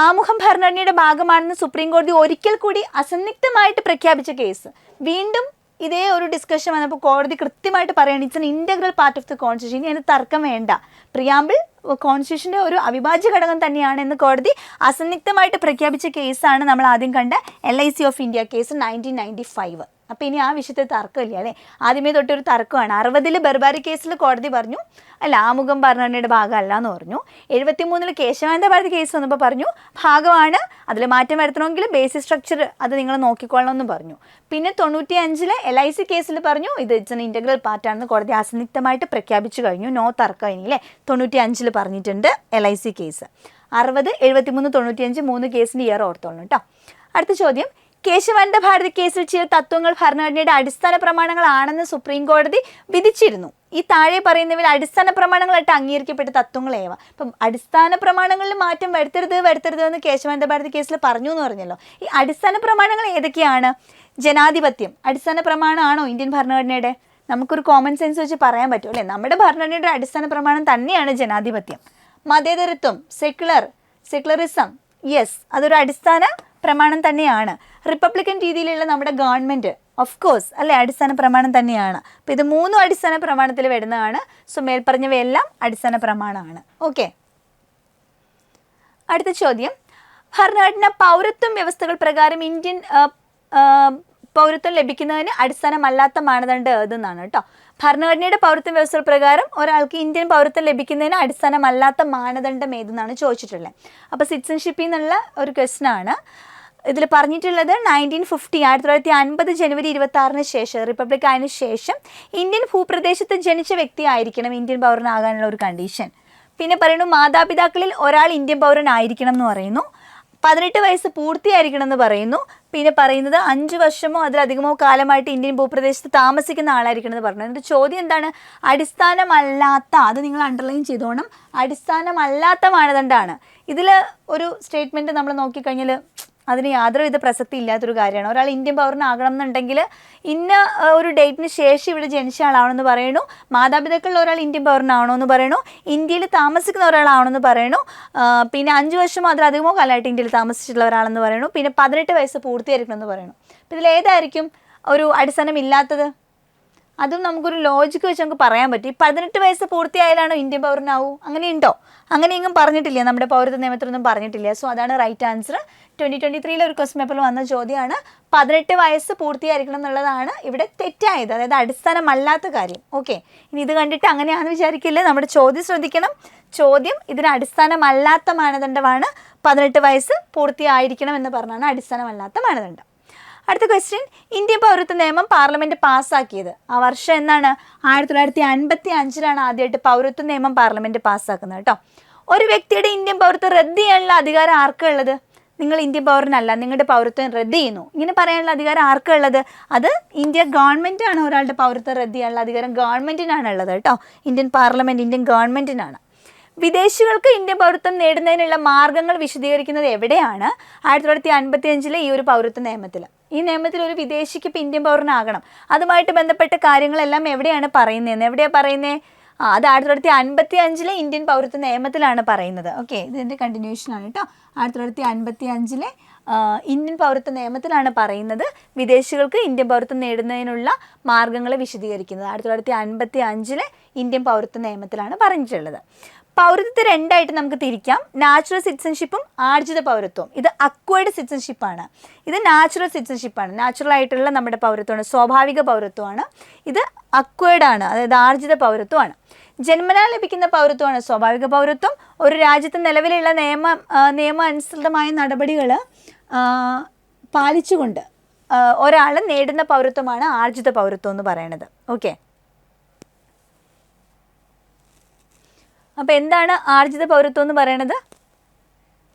ആമുഖം ഭരണഘടനയുടെ ഭാഗമാണെന്ന് സുപ്രീം കോടതി ഒരിക്കൽ കൂടി അസന്നിഗ്ധമായിട്ട് പ്രഖ്യാപിച്ച കേസ്. വീണ്ടും ഇതേ ഒരു ഡിസ്കഷൻ വന്നപ്പോൾ കോടതി കൃത്യമായിട്ട് പറയുകയാണ് it's an integral part of the constitution. ഇനി അതിന് തർക്കം വേണ്ട, പ്രിയാമ്പിൾ കോൺസ്റ്റിറ്റ്യൂഷൻ്റെ ഒരു അവിഭാജ്യ ഘടകം തന്നെയാണെന്ന് കോടതി അസന്നിഗ്ധമായിട്ട് പ്രഖ്യാപിച്ച കേസാണ് നമ്മൾ ആദ്യം കണ്ട LIC ഓഫ് ഇന്ത്യ കേസ് 1995. അപ്പോൾ ഇനി ആ വിഷയത്തിൽ തർക്കമില്ല അല്ലേ? ആദ്യമേ തൊട്ടൊരു തർക്കമാണ്. 60-ൽ ബർബാരി കേസിൽ കോടതി പറഞ്ഞു അല്ല ആമുഖം ഭരണഘടനയുടെ ഭാഗമല്ല എന്ന് പറഞ്ഞു. 73-ൽ കേശവാനന്ദ ഭാരതി കേസ് വന്നപ്പോൾ പറഞ്ഞു ഭാഗമാണ്, അതിൽ മാറ്റം വരുത്തണമെങ്കിൽ ബേസിക് സ്ട്രക്ചർ അത് നിങ്ങൾ നോക്കിക്കൊള്ളണം എന്ന് പറഞ്ഞു. പിന്നെ 95-ലെ LIC കേസിൽ പറഞ്ഞു ഇത് ഇറ്റ്സ് എൻ ഇൻറ്റഗ്രൽ പാർട്ടാണെന്ന് കോടതി അസന്നിഗ്ധമായിട്ട് പ്രഖ്യാപിച്ചു കഴിഞ്ഞു. നോ തർക്കം ഇനി അല്ലേ? 95-ൽ പറഞ്ഞിട്ടുണ്ട് LIC കേസ്. 60, 73, 95 3 കേസിൻ്റെ ഇയർ ഓർത്തോളണം കേട്ടോ. അടുത്ത ചോദ്യം, കേശവാനന്ദ ഭാരതി കേസിൽ ചില തത്വങ്ങൾ ഭരണഘടനയുടെ അടിസ്ഥാന പ്രമാണങ്ങളാണെന്ന് സുപ്രീം കോടതി വിധിച്ചിരുന്നു. ഈ താഴെ പറയുന്നവയിൽ അടിസ്ഥാന പ്രമാണങ്ങളായിട്ട് അംഗീകരിക്കപ്പെട്ട തത്വങ്ങൾ ഏവ? ഇപ്പം അടിസ്ഥാന പ്രമാണങ്ങളിൽ മാറ്റം വരുത്തരുത് എന്ന് കേശവാനന്ദ ഭാരതി കേസിൽ പറഞ്ഞു എന്ന് പറഞ്ഞല്ലോ. ഈ അടിസ്ഥാന പ്രമാണങ്ങൾ ഏതൊക്കെയാണ്? ജനാധിപത്യം അടിസ്ഥാന പ്രമാണമാണോ ഇന്ത്യൻ ഭരണഘടനയുടെ? നമുക്കൊരു കോമൺ സെൻസ് വെച്ച് പറയാൻ പറ്റും അല്ലേ? നമ്മുടെ ഭരണഘടനയുടെ അടിസ്ഥാന പ്രമാണം തന്നെയാണ് ജനാധിപത്യം. മതേതരത്വം സെക്യുലറിസം, യെസ്, അതൊരു അടിസ്ഥാന പ്രമാണം തന്നെയാണ്. റിപ്പബ്ലിക്കൻ രീതിയിലുള്ള നമ്മുടെ ഗവൺമെൻറ് ഓഫ് കോഴ്സ് അല്ലേ, അടിസ്ഥാന പ്രമാണം തന്നെയാണ്. അപ്പോൾ ഇത് മൂന്നും അടിസ്ഥാന പ്രമാണത്തിൽ വരുന്നതാണ്. സോ മേൽപ്പറഞ്ഞവയെല്ലാം അടിസ്ഥാന പ്രമാണമാണ്. ഓക്കെ, അടുത്ത ചോദ്യം, ഭരണഘടന പൗരത്വം വ്യവസ്ഥകൾ പ്രകാരം ഇന്ത്യൻ പൗരത്വം ലഭിക്കുന്നതിന് അടിസ്ഥാനമല്ലാത്ത മാനദണ്ഡം ഏതെന്നാണ് കേട്ടോ. ഭരണഘടനയുടെ പൗരത്വ വ്യവസ്ഥകൾ പ്രകാരം ഒരാൾക്ക് ഇന്ത്യൻ പൗരത്വം ലഭിക്കുന്നതിന് അടിസ്ഥാനമല്ലാത്ത മാനദണ്ഡം ഏതെന്നാണ് ചോദിച്ചിട്ടുള്ളത്. അപ്പോൾ സിറ്റിസൺഷിപ്പിൽ നിന്നുള്ള ഒരു ക്വസ്റ്റ്യൻ ആണ്. ഇതിൽ പറഞ്ഞിട്ടുള്ളത് 1950 ജനുവരി 26 ശേഷം, റിപ്പബ്ലിക് ആയതിനു ശേഷം ഇന്ത്യൻ ഭൂപ്രദേശത്ത് ജനിച്ച വ്യക്തി ആയിരിക്കണം ഇന്ത്യൻ പൗരനാകാനുള്ള ഒരു കണ്ടീഷൻ. പിന്നെ പറയുന്നു മാതാപിതാക്കളിൽ ഒരാൾ ഇന്ത്യൻ പൗരനായിരിക്കണം എന്ന് പറയുന്നു. 18 വയസ്സ് പൂർത്തിയായിരിക്കണം എന്ന് പറയുന്നു. പിന്നെ പറയുന്നത് 5 വർഷമോ അതിലധികമോ കാലമായിട്ട് ഇന്ത്യൻ ഭൂപ്രദേശത്ത് താമസിക്കുന്ന ആളായിരിക്കണം എന്ന് പറഞ്ഞു. എന്നിട്ട് ചോദ്യം എന്താണ്? അടിസ്ഥാനമല്ലാത്ത, അത് നിങ്ങൾ അണ്ടർലൈൻ ചെയ്തോണം, അടിസ്ഥാനമല്ലാത്ത മാനദണ്ഡമാണ്. ഇതിൽ ഒരു സ്റ്റേറ്റ്മെൻറ്റ് നമ്മൾ നോക്കിക്കഴിഞ്ഞാൽ അതിന് യാതൊരുവിധ പ്രസക്തി ഇല്ലാത്തൊരു കാര്യമാണ്. ഒരാൾ ഇന്ത്യൻ പൗരനാകണം എന്നുണ്ടെങ്കിൽ ഇന്ന ഒരു ഡേറ്റിന് ശേഷം ഇവിടെ ജനിച്ച ആളാണെന്ന് പറയുന്നു, മാതാപിതാക്കളിൽ ഒരാൾ ഇന്ത്യൻ പൗരനാവണമെന്ന് പറയുന്നു, ഇന്ത്യയിൽ താമസിക്കുന്ന ഒരാളാണെന്ന് പറയുന്നു, പിന്നെ 5 വർഷമോ അതിലധികമോ കാലമായിട്ട് ഇന്ത്യയിൽ താമസിച്ചിട്ടുള്ള ഒരാളെന്ന് പറയുന്നു, പിന്നെ 18 വയസ്സ് പൂർത്തിയായിരിക്കണമെന്ന് പറയുന്നു. അപ്പോൾ ഇതിലേതായിരിക്കും ഒരു അടിസ്ഥാനമില്ലാത്തത്? അതും നമുക്കൊരു ലോജിക്ക് വെച്ച് നമുക്ക് പറയാൻ പറ്റും. ഈ 18 വയസ്സ് പൂർത്തിയായാലാണോ ഇന്ത്യൻ പൗരനാവൂ? അങ്ങനെയുണ്ടോ? അങ്ങനെയെങ്കിലും പറഞ്ഞിട്ടില്ല, നമ്മുടെ പൗരത്വ നിയമത്തിലൊന്നും പറഞ്ഞിട്ടില്ല. സോ അതാണ് റൈറ്റ് ആൻസർ. 2023 ഒരു ക്വസ്റ്റ്യൻ പേപ്പറിൽ വന്ന ചോദ്യമാണ്. 18 വയസ്സ് പൂർത്തിയായിരിക്കണം എന്നുള്ളതാണ് ഇവിടെ തെറ്റായത്, അതായത് അടിസ്ഥാനമല്ലാത്ത കാര്യം. ഓക്കെ, ഇനി ഇത് കണ്ടിട്ട് അങ്ങനെയാണെന്ന് വിചാരിക്കില്ല. നമ്മുടെ ചോദ്യം ശ്രദ്ധിക്കണം. ചോദ്യം ഇതിന് അടിസ്ഥാനമല്ലാത്ത മാനദണ്ഡമാണ്. 18 വയസ്സ് പൂർത്തിയായിരിക്കണം എന്ന് പറഞ്ഞാണ് അടിസ്ഥാനമല്ലാത്ത മാനദണ്ഡം. അടുത്ത ക്വസ്റ്റ്യൻ, ഇന്ത്യൻ പൗരത്വ നിയമം പാർലമെൻറ്റ് പാസ്സാക്കിയത് ആ വർഷം എന്നാണ്? 1955 ആദ്യമായിട്ട് പൗരത്വ നിയമം പാർലമെൻറ്റ് പാസ്സാക്കുന്നത് കേട്ടോ. ഒരു വ്യക്തിയുടെ ഇന്ത്യൻ പൗരത്വം റദ്ദ് ചെയ്യാനുള്ള അധികാരം ആർക്കുള്ളത്? നിങ്ങൾ ഇന്ത്യൻ പൗരനല്ല, നിങ്ങളുടെ പൗരത്വം റദ്ദ് ചെയ്യുന്നു, ഇങ്ങനെ പറയാനുള്ള അധികാരം ആർക്കുള്ളത്? അത് ഇന്ത്യ ഗവൺമെൻറ്റാണ്. ഒരാളുടെ പൗരത്വം റദ്ദ് ചെയ്യാനുള്ള അധികാരം ഗവൺമെൻറ്റിനാണ് ഉള്ളത് കേട്ടോ. ഇന്ത്യൻ പാർലമെൻറ്റ് ഇന്ത്യൻ ഗവൺമെൻറ്റിനാണ്. വിദേശികൾക്ക് ഇന്ത്യൻ പൗരത്വം നേടുന്നതിനുള്ള മാർഗ്ഗങ്ങൾ വിശദീകരിക്കുന്നത് എവിടെയാണ്? 1955 ഈ ഒരു പൗരത്വ നിയമത്തിൽ. ഈ നിയമത്തിൽ ഒരു വിദേശിക്ക് ഇപ്പോൾ ഇന്ത്യൻ പൗരനാകണം, അതുമായിട്ട് ബന്ധപ്പെട്ട കാര്യങ്ങളെല്ലാം എവിടെയാണ് പറയുന്നതെന്ന്? എവിടെയാണ് പറയുന്നത്? അത് 1955 ഇന്ത്യൻ പൗരത്വ നിയമത്തിലാണ് പറയുന്നത്. ഓക്കെ, ഇതിൻ്റെ കണ്ടിന്യൂഷനാണ് കേട്ടോ. 1955 ഇന്ത്യൻ പൗരത്വ നിയമത്തിലാണ് പറയുന്നത് വിദേശികൾക്ക് ഇന്ത്യൻ പൗരത്വം നേടുന്നതിനുള്ള മാർഗ്ഗങ്ങളെ വിശദീകരിക്കുന്നത്. 1955 ഇന്ത്യൻ പൗരത്വ നിയമത്തിലാണ് പറഞ്ഞിട്ടുള്ളത്. പൗരത്വത്തെ രണ്ടായിട്ട് നമുക്ക് തിരിക്കാം. നാച്ചുറൽ സിറ്റിസൺഷിപ്പും ആർജിത പൗരത്വവും. ഇത് അക്വയർഡ് സിറ്റിസൺഷിപ്പാണ്, ഇത് നാച്ചുറൽ സിറ്റിസൺഷിപ്പാണ്. നാച്ചുറൽ ആയിട്ടുള്ള നമ്മുടെ പൗരത്വമാണ്, സ്വാഭാവിക പൗരത്വമാണ്. ഇത് അക്വയർഡ് ആണ്, അതായത് ആർജിത പൗരത്വമാണ്. ജന്മനാൽ ലഭിക്കുന്ന പൗരത്വമാണ് സ്വാഭാവിക പൗരത്വം. ഒരു രാജ്യത്ത് നിലവിലുള്ള നിയമാനുസൃതമായ നടപടികൾ പാലിച്ചുകൊണ്ട് ഒരാൾ നേടുന്ന പൗരത്വമാണ് ആർജിത പൗരത്വം എന്ന് പറയുന്നത്. ഓക്കെ, അപ്പോൾ എന്താണ് ആർജിത പൗരത്വം എന്ന് പറയുന്നത്?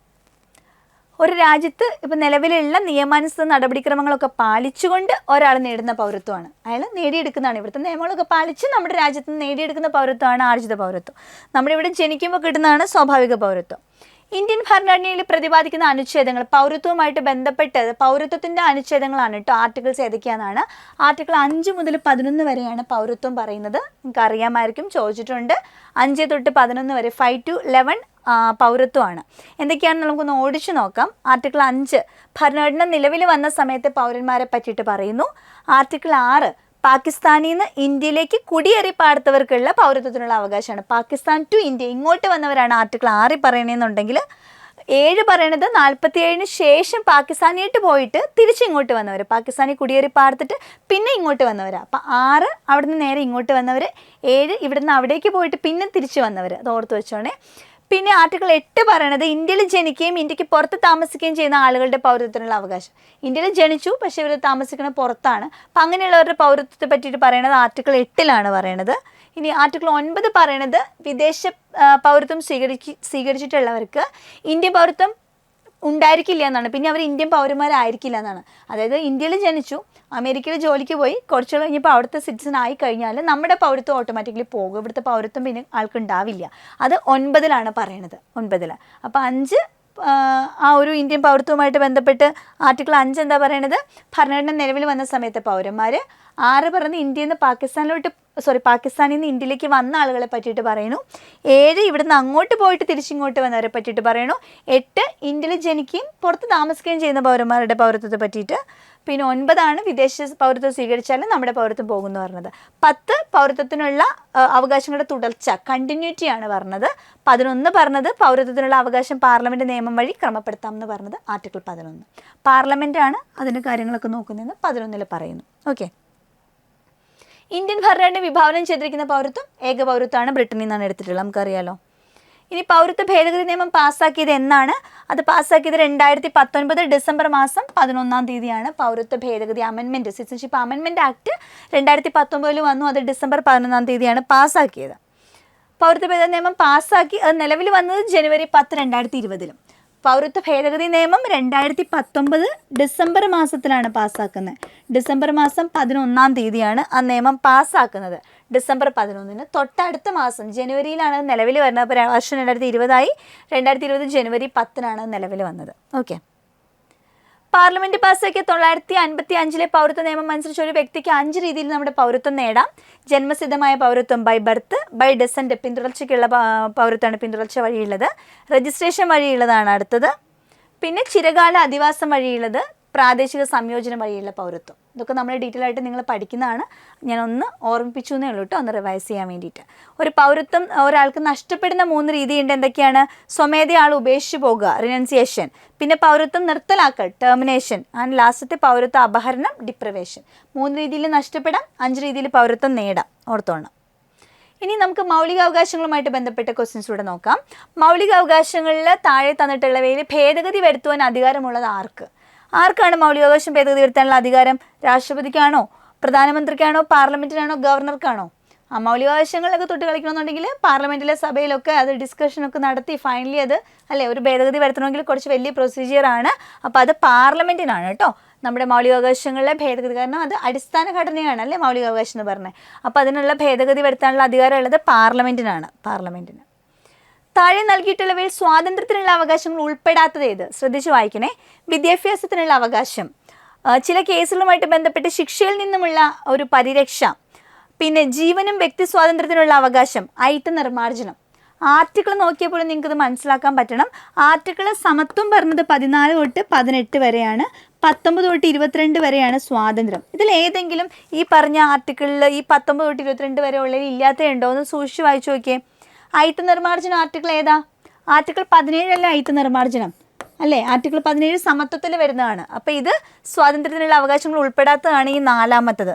ഒരു രാജ്യത്ത് ഇപ്പോൾ നിലവിലുള്ള നിയമാനുസൃത നടപടിക്രമങ്ങളൊക്കെ പാലിച്ചുകൊണ്ട് ഒരാൾ നേടുന്ന പൗരത്വമാണ്, അയാൾ നേടിയെടുക്കുന്നതാണ്. ഇവിടുത്തെ നിയമങ്ങളൊക്കെ പാലിച്ച് നമ്മുടെ രാജ്യത്ത് നിന്ന് നേടിയെടുക്കുന്ന പൗരത്വമാണ് ആർജിത പൗരത്വം. നമ്മുടെ ഇവിടെ ജനിക്കുമ്പോൾ കിട്ടുന്നതാണ് സ്വാഭാവിക പൗരത്വം. ഇന്ത്യൻ ഭരണഘടനയിൽ പ്രതിപാദിക്കുന്ന അനുച്ഛേദങ്ങൾ പൗരത്വവുമായിട്ട് ബന്ധപ്പെട്ടത് പൗരത്വത്തിൻ്റെ അനുച്ഛേദങ്ങളാണ് കേട്ടോ. ആർട്ടിക്കിൾസ് ഏതൊക്കെയാണെന്നാണ്? ആർട്ടിക്കിൾ 5 മുതൽ 11 വരെയാണ് പൗരത്വം പറയുന്നത്. നിങ്ങൾക്ക് അറിയാമായിരിക്കും, ചോദിച്ചിട്ടുണ്ട്. 5 തൊട്ട് 11 വരെ, 5 to 11 പൗരത്വമാണ്. എന്തൊക്കെയാണെന്ന് നമുക്കൊന്ന് ഓടിച്ചു നോക്കാം. ആർട്ടിക്കിൾ 5 ഭരണഘടന നിലവിൽ വന്ന സമയത്തെ പൗരന്മാരെ പറ്റിയിട്ട് പറയുന്നു. ആർട്ടിക്കിൾ 6 പാകിസ്ഥാനിൽ നിന്ന് ഇന്ത്യയിലേക്ക് കുടിയേറി പാർത്തവർക്കുള്ള പൗരത്വത്തിനുള്ള അവകാശമാണ്. പാകിസ്ഥാൻ ടു ഇന്ത്യ ഇങ്ങോട്ട് വന്നവരാണ് ആർട്ടിക്കിൾ 6 പറയണമെന്നുണ്ടെങ്കിൽ. 7 പറയണത് 47 ശേഷം പാകിസ്ഥാനിയായിട്ട് പോയിട്ട് തിരിച്ചിങ്ങോട്ട് വന്നവർ, പാകിസ്ഥാനിൽ കുടിയേറി പാർത്തിട്ട് പിന്നെ ഇങ്ങോട്ട് വന്നവരാണ്. അപ്പം 6 അവിടെ നിന്ന് നേരെ ഇങ്ങോട്ട് വന്നവർ, 7 ഇവിടെ നിന്ന് അവിടേക്ക് പോയിട്ട് പിന്നെ തിരിച്ച് വന്നവർ, അത് ഓർത്ത് വെച്ചോണേ. പിന്നെ ആർട്ടിക്കിൾ 8 പറയണത് ഇന്ത്യയിൽ ജനിക്കുകയും ഇന്ത്യക്ക് പുറത്ത് താമസിക്കുകയും ചെയ്യുന്ന ആളുകളുടെ പൗരത്വത്തിനുള്ള അവകാശം. ഇന്ത്യയിൽ ജനിച്ചു, പക്ഷേ ഇവർ താമസിക്കുന്നത് പുറത്താണ്. അപ്പം അങ്ങനെയുള്ളവരുടെ പൗരത്വത്തെ പറ്റിയിട്ട് പറയണത് ആർട്ടിക്കിൾ 8 പറയണത്. ഇനി ആർട്ടിക്കിൾ 9 പറയണത് വിദേശ പൗരത്വം സ്വീകരിച്ചിട്ടുള്ളവർക്ക് ഇന്ത്യൻ പൗരത്വം ഉണ്ടായിരിക്കില്ല എന്നാണ്. പിന്നെ അവർ ഇന്ത്യൻ പൗരന്മാരായിരിക്കില്ല എന്നാണ്. അതായത് ഇന്ത്യയിൽ ജനിച്ചു, അമേരിക്കയിൽ ജോലിക്ക് പോയി, കുറച്ച് കഴിഞ്ഞപ്പോൾ അവിടുത്തെ സിറ്റിസൺ ആയി കഴിഞ്ഞാൽ നമ്മുടെ പൗരത്വം ഓട്ടോമാറ്റിക്കലി പോകും. ഇവിടുത്തെ പൗരത്വം പിന്നെ ആൾക്ക് ഉണ്ടാവില്ല. അത് 9 പറയണത്, 9. അപ്പോൾ 5 ആ ഒരു ഇന്ത്യൻ പൗരത്വവുമായിട്ട് ബന്ധപ്പെട്ട് ആർട്ടിക്കിൾ 5 എന്താ പറയണത്? ഭരണഘടന നിലവിൽ വന്ന സമയത്തെ പൗരന്മാർ. 6 പറയുന്നത് ഇന്ത്യയിൽ നിന്ന് പാകിസ്ഥാനിൽ നിന്ന് ഇന്ത്യയിലേക്ക് വന്ന ആളുകളെ പറ്റിയിട്ട് പറയുന്നു. 7 ഇവിടുന്ന് അങ്ങോട്ട് പോയിട്ട് തിരിച്ചിങ്ങോട്ട് വന്നവരെ പറ്റിയിട്ട് പറയുന്നു. 8 ഇന്ത്യയിൽ ജനിക്കുകയും പുറത്ത് താമസിക്കുകയും ചെയ്യുന്ന പൗരന്മാരുടെ പൗരത്വത്തെ പറ്റിയിട്ട്. പിന്നെ 9 വിദേശ പൗരത്വം സ്വീകരിച്ചാലും നമ്മുടെ പൗരത്വം പോകുമെന്ന് പറഞ്ഞത്. 10 പൗരത്വത്തിനുള്ള അവകാശങ്ങളുടെ തുടർച്ച, കണ്ടിന്യൂറ്റിയാണ് പറഞ്ഞത്. 11 പറഞ്ഞത് പൗരത്വത്തിനുള്ള അവകാശം പാർലമെൻറ്റ് നിയമം വഴി ക്രമപ്പെടുത്താം എന്ന് പറഞ്ഞത് ആർട്ടിക്കിൾ 11. പാർലമെൻറ്റാണ് അതിൻ്റെ കാര്യങ്ങളൊക്കെ നോക്കുന്നതെന്ന് 11 പറയുന്നു. ഓക്കെ. ഇന്ത്യൻ ഭരണഘടന വിഭാവനം ചെയ്തിരിക്കുന്ന പൗരത്വം ഏകപൗരത്വമാണ്. ബ്രിട്ടനിൽ നിന്നാണ് എടുത്തിട്ടുള്ളത്, നമുക്കറിയാലോ. ഇനി പൗരത്വ ഭേദഗതി നിയമം പാസ്സാക്കിയത് എന്നാണ്? അത് പാസ്സാക്കിയത് 2019 ഡിസംബർ മാസം 11 പൗരത്വ ഭേദഗതി അമെൻമെൻറ്റ്, സിറ്റിസൺഷിപ്പ് അമെൻമെൻറ്റ് ആക്ട് 2019 വന്നു. അത് ഡിസംബർ 11 പാസ്സാക്കിയത്. പൗരത്വ ഭേദഗതി നിയമം പാസ്സാക്കി അത് നിലവിൽ വന്നത് ജനുവരി 10, 2020. പൗരത്വ ഭേദഗതി നിയമം 2019 ഡിസംബർ മാസത്തിലാണ് പാസ്സാക്കുന്നത്. ഡിസംബർ മാസം 11 ആ നിയമം പാസ്സാക്കുന്നത്. ഡിസംബർ 11 തൊട്ടടുത്ത മാസം ജനുവരിയിലാണ് നിലവിൽ വരുന്നത്. അപ്പോൾ വർഷം 2020 2020 ജനുവരി 10 നിലവിൽ വന്നത്. ഓക്കെ. പാർലമെൻറ്റ് പാസ്സാക്കിയ 1955 പൗരത്വ നിയമം അനുസരിച്ച് ഒരു വ്യക്തിക്ക് 5 രീതിയിൽ നമ്മുടെ പൗരത്വം നേടാം. ജന്മസിദ്ധമായ പൗരത്വം ബൈ ബർത്ത്, ബൈ ഡെസൻറ്റ് പിന്തുടർച്ചയ്ക്കുള്ള പൗരത്വമാണ് പിന്തുടർച്ച വഴിയുള്ളത്. രജിസ്ട്രേഷൻ വഴിയുള്ളതാണ് അടുത്തത്. പിന്നെ ചിരകാല അധിവാസം വഴിയുള്ളത്, പ്രാദേശിക സംയോജനം വഴിയുള്ള പൗരത്വം. ഇതൊക്കെ നമ്മൾ ഡീറ്റെയിൽ ആയിട്ട് നിങ്ങൾ പഠിക്കുന്നതാണ്. ഞാനൊന്ന് ഓർമ്മിപ്പിച്ചു എന്നേ ഉള്ളൂ കേട്ടോ, ഒന്ന് റിവൈസ് ചെയ്യാൻ വേണ്ടിയിട്ട്. ഒരു പൗരത്വം ഒരാൾക്ക് നഷ്ടപ്പെടുന്ന 3 രീതിയുണ്ട്. എന്തൊക്കെയാണ്? സ്വമേധയാ ആൾ ഉപേക്ഷിച്ച് പോകുക, റിനൗൺസിയേഷൻ. പിന്നെ പൗരത്വം നിർത്തലാക്കൽ, ടെർമിനേഷൻ. ആൻഡ് ലാസ്റ്റത്തെ പൗരത്വ അപഹരണം, ഡിപ്രവേഷൻ. 3 രീതിയിൽ നഷ്ടപ്പെടാം, 5 രീതിയിൽ പൗരത്വം നേടാം. ഓർത്തോണം. ഇനി നമുക്ക് മൗലികാവകാശങ്ങളുമായിട്ട് ബന്ധപ്പെട്ട ക്വസ്റ്റ്യൻസ് ഇവിടെ നോക്കാം. മൗലികാവകാശങ്ങളിൽ താഴെ തന്നിട്ടുള്ളവയിൽ ഭേദഗതി വരുത്തുവാൻ അധികാരമുള്ളത് ആർക്കാണ് മൗലികാവകാശം ഭേദഗതി വരുത്താനുള്ള അധികാരം? രാഷ്ട്രപതിക്കാണോ, പ്രധാനമന്ത്രിക്കാണോ, പാർലമെൻറ്റിനാണോ, ഗവർണർക്കാണോ? മൗലികാവകാശങ്ങളിലൊക്കെ തൊട്ട് കളിക്കണമെന്നുണ്ടെങ്കിൽ പാർലമെൻറ്റിലെ സഭയിലൊക്കെ അത് ഡിസ്കഷനൊക്കെ നടത്തി ഫൈനലി അത് ഒരു ഭേദഗതി വരുത്തണമെങ്കിൽ കുറച്ച് വലിയ പ്രൊസീജിയറാണ്. അപ്പോൾ അത് പാർലമെൻറ്റിനാണ് കേട്ടോ നമ്മുടെ മൗലികാവകാശങ്ങളിലെ ഭേദഗതി. കാരണം അത് അടിസ്ഥാന ഘടനയാണ് അല്ലേ മൗലികാവകാശം എന്ന് പറഞ്ഞത്. അപ്പോൾ അതിനുള്ള ഭേദഗതി വരുത്താനുള്ള അധികാരം ഉള്ളത് പാർലമെൻറ്റിനാണ്. താഴെ നൽകിയിട്ടുള്ളവയിൽ സ്വാതന്ത്ര്യത്തിനുള്ള അവകാശങ്ങൾ ഉൾപ്പെടാത്തത് ഏത്? ശ്രദ്ധിച്ച് വായിക്കണേ. വിദ്യാഭ്യാസത്തിനുള്ള അവകാശം, ചില കേസുകളുമായിട്ട് ബന്ധപ്പെട്ട് ശിക്ഷയിൽ നിന്നുമുള്ള ഒരു പരിരക്ഷ, പിന്നെ ജീവനും വ്യക്തി സ്വാതന്ത്ര്യത്തിനുള്ള അവകാശം, അയിത്ത നിർമ്മാർജ്ജനം. ആർട്ടിക്കിൾ നോക്കിയപ്പോൾ നിങ്ങൾക്കിത് മനസ്സിലാക്കാൻ പറ്റണം. ആർട്ടിക്കിൾ സമത്വം പറഞ്ഞത് 14 തൊട്ട് 18 വരെയാണ്, 19 തൊട്ട് 22 വരെയാണ് സ്വാതന്ത്ര്യം. ഇതിൽ ഏതെങ്കിലും ഈ പറഞ്ഞ ആർട്ടിക്കിളിൽ ഈ 19 തൊട്ട് 22 വരെ ഉള്ളതിൽ ഇല്ലാത്തതുണ്ടോ എന്ന് സൂക്ഷിച്ച് വായിച്ചു നോക്കിയേ. അയിത്ത നിർമ്മാർജ്ജനം ആർട്ടിക്കിൾ ഏതാ? ആർട്ടിക്കിൾ 17 അല്ലേ അയിത്ത നിർമ്മാർജ്ജനം അല്ലേ? ആർട്ടിക്കിൾ 17 സമത്വത്തിൽ വരുന്നതാണ്. അപ്പോൾ ഇത് സ്വാതന്ത്ര്യത്തിനുള്ള അവകാശങ്ങൾ ഉൾപ്പെടാത്തതാണ്. ഈ നാലാമത്തത്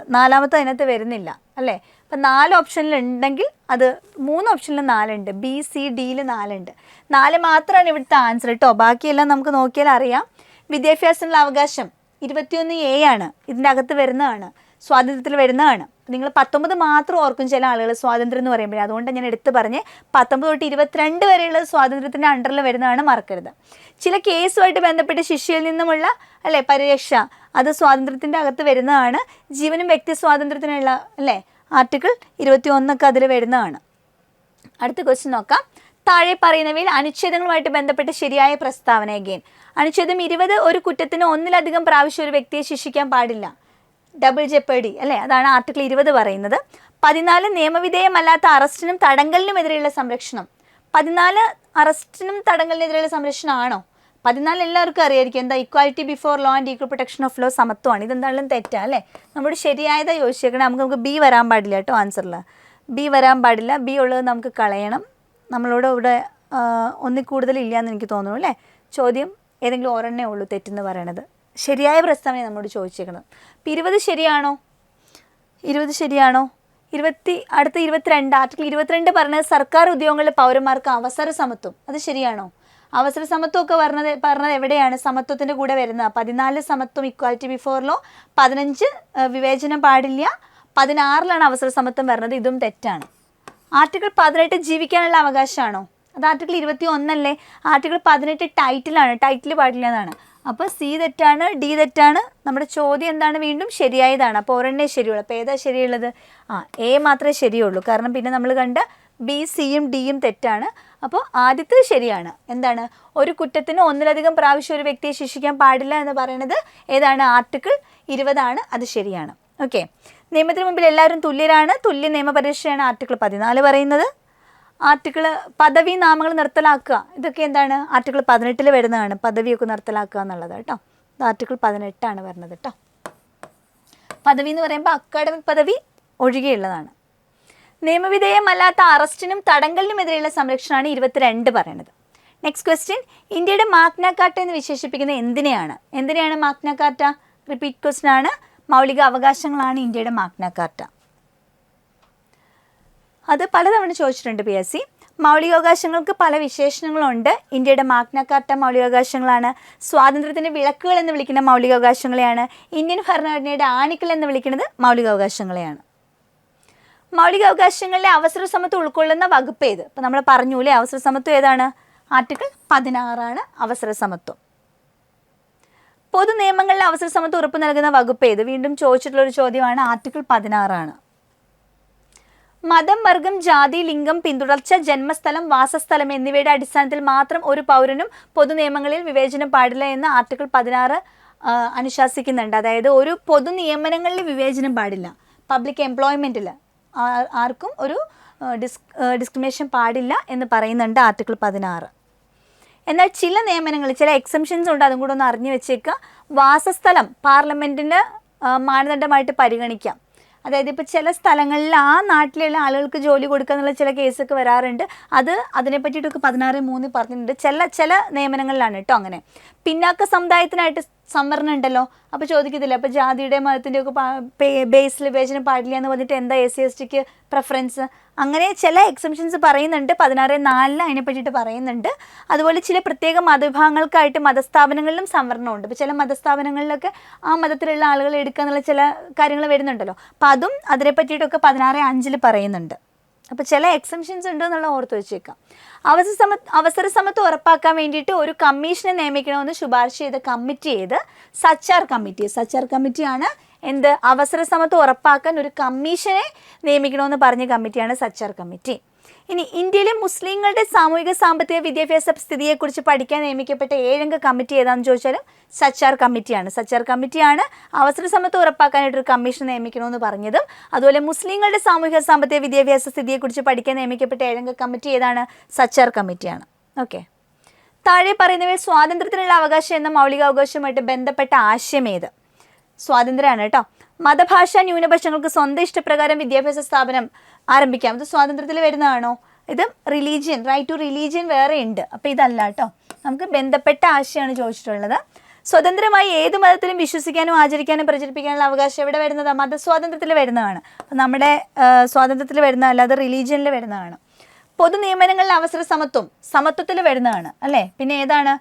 അതിനകത്ത് വരുന്നില്ല അല്ലേ? അപ്പം 4 ഓപ്ഷനിൽ ഉണ്ടെങ്കിൽ അത് 3 ഓപ്ഷനിൽ 4 ഉണ്ട്. ബി സി ഡിയിൽ 4 ഉണ്ട്. 4 മാത്രമാണ് ഇവിടുത്തെ ആൻസർ കേട്ടോ. ബാക്കിയെല്ലാം നമുക്ക് നോക്കിയാൽ അറിയാം. വിദ്യാഭ്യാസത്തിനുള്ള അവകാശം 21A ആണ്, ഇതിൻ്റെ അകത്ത് വരുന്നതാണ്, സ്വാതന്ത്ര്യത്തിൽ വരുന്നതാണ്. നിങ്ങൾ 19 മാത്രം ഓർക്കും ചില ആളുകൾ സ്വാതന്ത്ര്യം എന്ന് പറയുമ്പോൾ. അതുകൊണ്ട് ഞാൻ എടുത്ത് പറഞ്ഞ് 19 തൊട്ട് 22 വരെയുള്ളത് സ്വാതന്ത്ര്യത്തിൻ്റെ അണ്ടറിൽ വരുന്നതാണ്, മറക്കരുത്. ചില കേസുമായിട്ട് ബന്ധപ്പെട്ട് ശിക്ഷയിൽ നിന്നുമുള്ള പരിരക്ഷ, അത് സ്വാതന്ത്ര്യത്തിൻ്റെ അകത്ത് വരുന്നതാണ്. ജീവനും വ്യക്തി സ്വാതന്ത്ര്യത്തിനുള്ള ആർട്ടിക്കിൾ 21 അതിൽ വരുന്നതാണ്. അടുത്ത ക്വസ്റ്റ്യൻ നോക്കാം. താഴെ പറയുന്നവയിൽ അനുച്ഛേദങ്ങളുമായിട്ട് ബന്ധപ്പെട്ട് ശരിയായ പ്രസ്താവന. അഗെയിൻ അനുച്ഛേദം 20 ഒരു കുറ്റത്തിന് ഒന്നിലധികം പ്രാവശ്യം ഒരു വ്യക്തിയെ ശിക്ഷിക്കാൻ പാടില്ല, ഡബിൾ ജെപ്പേർഡി അല്ലേ? അതാണ് ആർട്ടിക്കിൾ 20 പറയുന്നത്. 14 നിയമവിധേയമല്ലാത്ത അറസ്റ്റിനും തടങ്കലിനുമെതിരെയുള്ള സംരക്ഷണം. 14 അറസ്റ്റിനും തടങ്കലിനെതിരെയുള്ള സംരക്ഷണമാണോ? 14 എല്ലാവർക്കും അറിയായിരിക്കും. എന്താ? Equality before law and equal protection of law, സമത്വമാണ്. ഇതെന്തായാലും തെറ്റാണ് അല്ലേ? നമ്മുടെ ശരിയായതാ ചോദിച്ചേക്കണേ. നമുക്ക് ബി വരാൻ പാടില്ല കേട്ടോ. ആൻസറിൽ ബി വരാൻ പാടില്ല. ബി ഉള്ളത് നമുക്ക് കളയണം. നമ്മളോട് ഇവിടെ ഒന്നിൽ കൂടുതൽ ഇല്ലയെന്ന് എനിക്ക് തോന്നുന്നു അല്ലേ? ചോദ്യം ഏതെങ്കിലും ഒരെണ്ണേ ഉള്ളൂ തെറ്റെന്ന് പറയണത്. ശരിയായ പ്രസ്താവന നമ്മോട് ചോദിച്ചേക്കുന്നത്. അപ്പം 20 ശരിയാണോ? 20 ശരിയാണോ? അടുത്ത 22 ആർട്ടിക്കിൾ 22 പറഞ്ഞത് സർക്കാർ ഉദ്യോഗങ്ങളിലെ പൗരന്മാർക്ക് അവസര സമത്വം. അത് ശരിയാണോ? അവസര സമത്വമൊക്കെ പറഞ്ഞത് എവിടെയാണ് സമത്വത്തിൻ്റെ കൂടെ വരുന്നത്? 14 സമത്വം, ഇക്വാലിറ്റി ബിഫോർ ലോ. 15 വിവേചനം പാടില്ല. 16 അവസര സമത്വം വരുന്നത്. ഇതും തെറ്റാണ്. ആർട്ടിക്കിൾ 18 ജീവിക്കാനുള്ള അവകാശമാണോ? അത് ആർട്ടിക്കിൾ 21 ആർട്ടിക്കിൾ 18 ടൈറ്റിലാണ്, ടൈറ്റിൽ പാടില്ല എന്നാണ്. അപ്പോൾ സി തെറ്റാണ്, ഡി തെറ്റാണ്. നമ്മുടെ ചോദ്യം എന്താണ്? വീണ്ടും ശരിയായതാണ്. അപ്പോൾ ഒരെണ്ണേ ശരിയുള്ളൂ. അപ്പോൾ ഏതാ ശരിയുള്ളത്? എ മാത്രമേ ശരിയുള്ളൂ. കാരണം പിന്നെ നമ്മൾ കണ്ട ബി, സിയും ഡിയും തെറ്റാണ്. അപ്പോൾ ആദ്യത്തേത് ശരിയാണ്. എന്താണ്? ഒരു കുറ്റത്തിന് ഒന്നിലധികം പ്രാവശ്യം ഒരു വ്യക്തിയെ ശിക്ഷിക്കാൻ പാടില്ല എന്ന് പറയുന്നത് ഏതാണ്? ആർട്ടിക്കിൾ 20 അത് ശരിയാണ്. ഓക്കെ. നിയമത്തിന് മുമ്പിൽ എല്ലാവരും തുല്യരാണ്, തുല്യ നിയമപരിരക്ഷയാണ് ആർട്ടിക്കിൾ 14 പറയുന്നത്. ആർട്ടിക്കിൾ പദവി നാമങ്ങൾ നിർത്തലാക്കുക, ഇതൊക്കെ എന്താണ്? ആർട്ടിക്കിൾ 18 വരുന്നതാണ്, പദവിയൊക്കെ നിർത്തലാക്കുക എന്നുള്ളത് കേട്ടോ. ഇത് ആർട്ടിക്കിൾ 18 വരുന്നത് കേട്ടോ. പദവി എന്ന് പറയുമ്പോൾ അക്കാഡമിക് പദവി ഒഴികെയുള്ളതാണ്. നിയമവിധേയമല്ലാത്ത അറസ്റ്റിനും തടങ്കലിനുമെതിരെയുള്ള സംരക്ഷണമാണ് 22 പറയുന്നത്. നെക്സ്റ്റ് ക്വസ്റ്റ്യൻ, ഇന്ത്യയുടെ മാഗ്ന കാർട്ട എന്ന് വിശേഷിപ്പിക്കുന്ന എന്തിനെയാണ് മാഗ്ന കാർട്ട? റിപ്പീറ്റ് ക്വസ്റ്റ്യൻ ആണ്. മൗലിക അവകാശങ്ങളാണ് ഇന്ത്യയുടെ മാഗ്ന കാർട്ട. അത് പലതവണ ചോദിച്ചിട്ടുണ്ട് PSC. മൗലികാവകാശങ്ങൾക്ക് പല വിശേഷണങ്ങളുണ്ട്. ഇന്ത്യയുടെ മാഗ്ന കാർട്ട മൗലികാവകാശങ്ങളാണ്. സ്വാതന്ത്ര്യത്തിൻ്റെ വിളക്കുകൾ എന്ന് വിളിക്കുന്ന മൗലികാവകാശങ്ങളെയാണ്. ഇന്ത്യൻ ഭരണഘടനയുടെ ആണികൾ എന്ന് വിളിക്കുന്നത് മൗലികാവകാശങ്ങളെയാണ്. മൗലികാവകാശങ്ങളിലെ അവസര സമത്വം ഉൾക്കൊള്ളുന്ന വകുപ്പ് ഏത്? ഇപ്പം നമ്മൾ പറഞ്ഞൂലേ, അവസര സമത്വം ഏതാണ്? ആർട്ടിക്കിൾ 16 അവസര സമത്വം. പൊതു നിയമങ്ങളിലെ അവസര സമത്വം ഉറപ്പു നൽകുന്ന വകുപ്പ് ഏത്? വീണ്ടും ചോദിച്ചിട്ടുള്ളൊരു ചോദ്യമാണ്. ആർട്ടിക്കിൾ 16. മതം, വർഗം, ജാതി, ലിംഗം, പിന്തുടർച്ച, ജന്മസ്ഥലം, വാസസ്ഥലം എന്നിവയുടെ അടിസ്ഥാനത്തിൽ മാത്രം ഒരു പൗരനും പൊതു നിയമങ്ങളിൽ വിവേചനം പാടില്ല എന്ന് ആർട്ടിക്കിൾ 16 അനുശാസിക്കുന്നുണ്ട്. അതായത് ഒരു പൊതു നിയമനങ്ങളിൽ വിവേചനം പാടില്ല. പബ്ലിക് എംപ്ലോയ്മെൻറ്റിൽ ആർക്കും ഒരു ഡിസ്ക്രിമിനേഷൻ പാടില്ല എന്ന് പറയുന്നുണ്ട് ആർട്ടിക്കിൾ 16. എന്നാൽ ചില നിയമനങ്ങളിൽ ചില എക്സംഷൻസ് ഉണ്ട്, അതും കൂടെ ഒന്ന് അറിഞ്ഞു വെച്ചേക്കുക. വാസസ്ഥലം പാർലമെൻറ്റിൻ്റെ മാനദണ്ഡമായിട്ട് പരിഗണിക്കാം. അതായത് ഇപ്പോൾ ചില സ്ഥലങ്ങളിൽ ആ നാട്ടിലുള്ള ആളുകൾക്ക് ജോലി കൊടുക്കുക എന്നുള്ള ചില കേസൊക്കെ വരാറുണ്ട്. അതിനെ പറ്റിയിട്ടൊക്കെ 16(3) പറഞ്ഞിട്ടുണ്ട്. ചില നിയമനങ്ങളിലാണ് കേട്ടോ അങ്ങനെ. പിന്നാക്ക സമുദായത്തിനായിട്ട് സംവരണം ഉണ്ടല്ലോ. അപ്പോൾ ചോദിക്കത്തില്ല, അപ്പോൾ ജാതിയുടെ മതത്തിൻ്റെ ഒക്കെ ബേസിൽ വിവേചനം പാടില്ല എന്ന് പറഞ്ഞിട്ട് എന്താ SC/STക്ക് പ്രിഫറൻസ്? അങ്ങനെ ചില എക്സംഷൻസ് പറയുന്നുണ്ട്. 16(4) അതിനെ പറ്റിയിട്ട് പറയുന്നുണ്ട്. അതുപോലെ ചില പ്രത്യേക മതവിഭാഗങ്ങൾക്കായിട്ട് മതസ്ഥാപനങ്ങളിലും സംവരണമുണ്ട്. ഇപ്പോൾ ചില മതസ്ഥാപനങ്ങളിലൊക്കെ ആ മതത്തിലുള്ള ആളുകളെ എടുക്കുക എന്നുള്ള ചില കാര്യങ്ങൾ വരുന്നുണ്ടല്ലോ. അപ്പോൾ അതും അതിനെ പറ്റിയിട്ടൊക്കെ 16(5) പറയുന്നുണ്ട്. അപ്പോൾ ചില എക്സംഷൻസ് ഉണ്ട് എന്നുള്ള ഓർത്ത് വെച്ചേക്കാം. അവസര സമത്വം ഉറപ്പാക്കാൻ വേണ്ടിയിട്ട് ഒരു കമ്മീഷനെ നിയമിക്കണമെന്ന് ശുപാർശ ചെയ്ത കമ്മിറ്റി ഏത്? സച്ചാർ കമ്മിറ്റിയാണ് എന്ത്? അവസര സമത്വം ഉറപ്പാക്കാൻ ഒരു കമ്മീഷനെ നിയമിക്കണമെന്ന് പറഞ്ഞ കമ്മിറ്റിയാണ് സച്ചാർ കമ്മിറ്റി. ഇനി ഇന്ത്യയിലെ മുസ്ലിങ്ങളുടെ സാമൂഹിക സാമ്പത്തിക വിദ്യാഭ്യാസ സ്ഥിതിയെക്കുറിച്ച് പഠിക്കാൻ നിയമിക്കപ്പെട്ട 7 കമ്മിറ്റി ഏതാണെന്ന് ചോദിച്ചാലും സച്ചാർ കമ്മിറ്റിയാണ് അവസര സമത്വം ഉറപ്പാക്കാനായിട്ടൊരു കമ്മീഷൻ നിയമിക്കണമെന്ന് പറഞ്ഞതും. അതുപോലെ മുസ്ലിങ്ങളുടെ സാമൂഹിക സാമ്പത്തിക വിദ്യാഭ്യാസ സ്ഥിതിയെക്കുറിച്ച് പഠിക്കാൻ നിയമിക്കപ്പെട്ട 7 കമ്മിറ്റി ഏതാണ്? സച്ചാർ കമ്മിറ്റിയാണ്. ഓക്കെ. താഴെ പറയുന്നവയിൽ സ്വാതന്ത്ര്യത്തിനുള്ള അവകാശം എന്ന മൗലികാവകാശവുമായിട്ട് ബന്ധപ്പെട്ട ആശയം ഏത്? സ്വാതന്ത്ര്യമാണ് കേട്ടോ. മതഭാഷാ ന്യൂനപക്ഷങ്ങൾക്ക് സ്വന്തം ഇഷ്ടപ്രകാരം വിദ്യാഭ്യാസ സ്ഥാപനം ആരംഭിക്കാം. ഇത് സ്വാതന്ത്ര്യത്തിൽ വരുന്നതാണോ? ഇത് റിലീജിയൻ, റൈറ്റ് ടു റിലീജിയൻ വേറെ ഉണ്ട്. അപ്പോൾ ഇതല്ല കേട്ടോ. നമുക്ക് ബന്ധപ്പെട്ട ആശയമാണ് ചോദിച്ചിട്ടുള്ളത്. സ്വതന്ത്രമായി ഏത് മതത്തിലും വിശ്വസിക്കാനും ആചരിക്കാനും പ്രചരിപ്പിക്കാനുള്ള അവകാശം എവിടെ വരുന്നതാണ്? മതസ്വാതന്ത്ര്യത്തിൽ വരുന്നതാണ്. അപ്പം നമ്മുടെ സ്വാതന്ത്ര്യത്തിൽ വരുന്നതല്ല, അത് റിലീജിയനിൽ വരുന്നതാണ്. പൊതു നിയമനങ്ങളിലെ അവസര സമത്വത്തിൽ വരുന്നതാണ് അല്ലേ. പിന്നെ ഏതാണ്?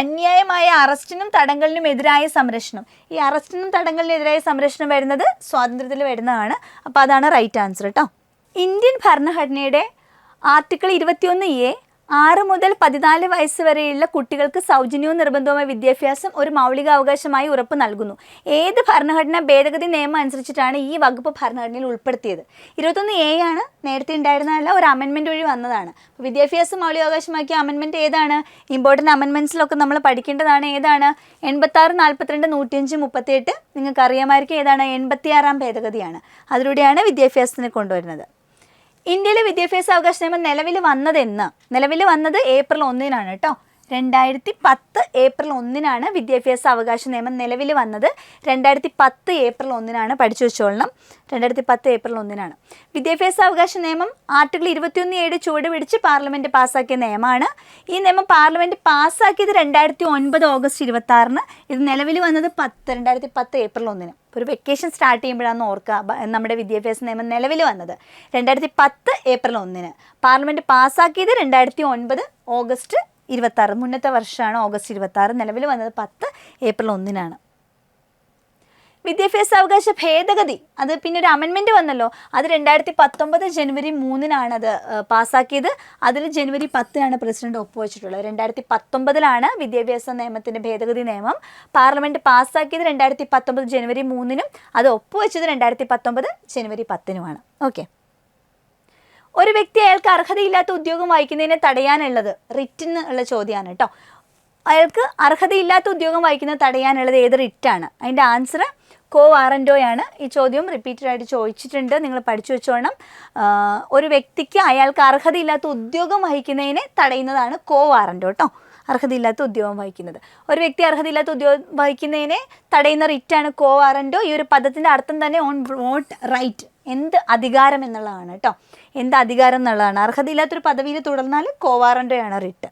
അന്യായമായ അറസ്റ്റിനും തടങ്കലിനും എതിരായ സംരക്ഷണം. ഈ അറസ്റ്റിനും തടങ്കലിനും എതിരായ സംരക്ഷണം വരുന്നത് സ്വാതന്ത്ര്യത്തിൽ വരുന്നതാണ്. അപ്പോൾ അതാണ് റൈറ്റ് ആൻസർ കേട്ടോ. ഇന്ത്യൻ ഭരണഘടനയുടെ ആർട്ടിക്കിൾ 21A 6 മുതൽ 14 വയസ്സ് വരെയുള്ള കുട്ടികൾക്ക് സൗജന്യവും നിർബന്ധവുമായ വിദ്യാഭ്യാസം ഒരു മൗലികാവകാശമായി ഉറപ്പ് നൽകുന്നു. ഏത് ഭരണഘടനാ ഭേദഗതി നിയമം അനുസരിച്ചിട്ടാണ് ഈ വകുപ്പ് ഭരണഘടനയിൽ ഉൾപ്പെടുത്തിയത്? 21A ആണ്, നേരത്തെ ഉണ്ടായിരുന്നതല്ല, ഒരു അമെൻമെൻറ്റ് വഴി വന്നതാണ്. അപ്പോൾ വിദ്യാഭ്യാസം മൗലികാവകാശമാക്കിയ അമെൻമെൻറ്റ് ഏതാണ്? ഇമ്പോർട്ടൻ്റ് അമെൻമെൻറ്റ്സിലൊക്കെ നമ്മൾ പഠിക്കേണ്ടതാണ്. ഏതാണ്? 86, 42, 105, 38. നിങ്ങൾക്ക് അറിയാമായിരിക്കും ഏതാണ്? 86-ാം ഭേദഗതിയാണ്. അതിലൂടെയാണ് വിദ്യാഭ്യാസത്തിനെ കൊണ്ടുവരുന്നത്. ഇന്ത്യയിലെ വിദ്യാഭ്യാസ അവകാശ നിയമം നിലവിൽ വന്നത് ഏപ്രിൽ 1 കേട്ടോ. 2010 ഏപ്രിൽ 1 വിദ്യാഭ്യാസ അവകാശ നിയമം നിലവിൽ വന്നത്. 2010 ഏപ്രിൽ 1 പഠിച്ചു വെച്ചോളണം. 2010 ഏപ്രിൽ 1 വിദ്യാഭ്യാസ അവകാശ നിയമം ആർട്ടിക്കിൾ 21A ചുവട് പിടിച്ച് പാർലമെൻറ്റ് പാസ്സാക്കിയ നിയമമാണ്. ഈ നിയമം പാർലമെൻറ്റ് പാസ്സാക്കിയത് 2009 ഓഗസ്റ്റ് 26. ഇത് നിലവിൽ വന്നത് 2010 ഏപ്രിൽ 1. ഒരു വെക്കേഷൻ സ്റ്റാർട്ട് ചെയ്യുമ്പോഴാണെന്ന് ഓർക്കുക നമ്മുടെ വിദ്യാഭ്യാസ നിയമം നിലവിൽ വന്നത് 2010 ഏപ്രിൽ 1. Parliament പാസ്സാക്കിയത് 2009 August 26. മുന്നത്തെ വർഷമാണ് ഓഗസ്റ്റ് 26. നിലവിൽ വന്നത് 10 ഏപ്രിൽ 1. വിദ്യാഭ്യാസാവകാശ ഭേദഗതി അത് പിന്നെ ഒരു അമെൻമെൻറ്റ് വന്നല്ലോ, അത് 2019 ജനുവരി 3-നാണ് അത് പാസ്സാക്കിയത്. അതിൽ ജനുവരി 10-നാണ് പ്രസിഡന്റ് ഒപ്പുവെച്ചിട്ടുള്ളത്. 2019 വിദ്യാഭ്യാസ നിയമത്തിൻ്റെ ഭേദഗതി നിയമം പാർലമെൻറ്റ് പാസ്സാക്കിയത് 2019 ജനുവരി 3-നും അത് ഒപ്പുവെച്ചത് 2019 ജനുവരി 10-നുമാണ്. ഓക്കെ, ഒരു വ്യക്തി അയാൾക്ക് അർഹതയില്ലാത്ത ഉദ്യോഗം വഹിക്കുന്നതിനെ തടയാനുള്ളത് റിറ്റിന് ഉള്ള ചോദ്യമാണ് കേട്ടോ. അയാൾക്ക് അർഹതയില്ലാത്ത ഉദ്യോഗം വഹിക്കുന്നത് തടയാനുള്ളത് ഏത് റിറ്റാണ്? അതിൻ്റെ ആൻസർ കോ വാറൻറ്റോയാണ്. ഈ ചോദ്യം റിപ്പീറ്റഡായിട്ട് ചോദിച്ചിട്ടുണ്ട്, നിങ്ങൾ പഠിച്ചു വെച്ചോണം. ഒരു വ്യക്തിക്ക് അയാൾക്ക് അർഹതയില്ലാത്ത ഉദ്യോഗം വഹിക്കുന്നതിനെ തടയുന്നതാണ് കോ വാറൻറ്റോ കേട്ടോ. അർഹതയില്ലാത്ത ഉദ്യോഗം വഹിക്കുന്നത്, ഒരു വ്യക്തി അർഹതയില്ലാത്ത ഉദ്യോഗം വഹിക്കുന്നതിനെ തടയുന്ന റിറ്റാണ് കോ വാറൻറ്റോ. ഈ ഒരു പദത്തിൻ്റെ അർത്ഥം തന്നെ ഓൺ വോട്ട് റൈറ്റ്, എന്ത് അധികാരം എന്നുള്ളതാണ് കേട്ടോ. എന്ത് അധികാരം എന്നുള്ളതാണ്. അർഹതയില്ലാത്തൊരു പദവിയിൽ തുടർന്നാൽ കോ വാറൻറ്റോയാണ് റിട്ട്.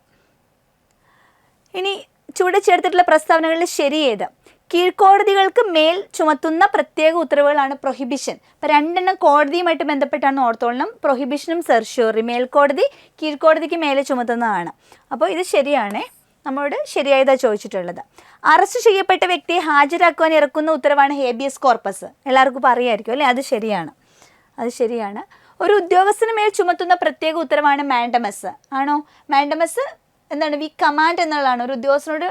ഇനി ചുവടെ ചേർത്തിട്ടുള്ള പ്രസ്താവനകളിൽ ശരിയേത്? കീഴ്ക്കോടതികൾക്ക് മേൽ ചുമത്തുന്ന പ്രത്യേക ഉത്തരവുകളാണ് പ്രൊഹിബിഷൻ. ഇപ്പോൾ 2 കോടതിയുമായിട്ട് ബന്ധപ്പെട്ടാണ് ഓർത്തോളണം. പ്രൊഹിബിഷനും സെർഷ്യോറി, മേൽക്കോടതി കീഴ്ക്കോടതിക്ക് മേലെ ചുമത്തുന്നതാണ്. അപ്പോൾ ഇത് ശരിയാണേ, നമ്മളോട് ശരിയായതാണ് ചോദിച്ചിട്ടുള്ളത്. അറസ്റ്റ് ചെയ്യപ്പെട്ട വ്യക്തിയെ ഹാജരാക്കുവാൻ ഇറക്കുന്ന ഉത്തരവാണ് ഹേബിയസ് കോർപ്പസ്. എല്ലാവർക്കും അറിയാമായിരിക്കും അല്ലേ? അത് ശരിയാണ്. ഒരു ഉദ്യോഗസ്ഥന് മേൽ ചുമത്തുന്ന പ്രത്യേക ഉത്തരവാണ് മാൻഡമസ്. ആണോ? മാൻഡമസ് എന്താണ്? വി കമാൻഡ് എന്നുള്ളതാണ്. ഒരു ഉദ്യോഗസ്ഥനോട്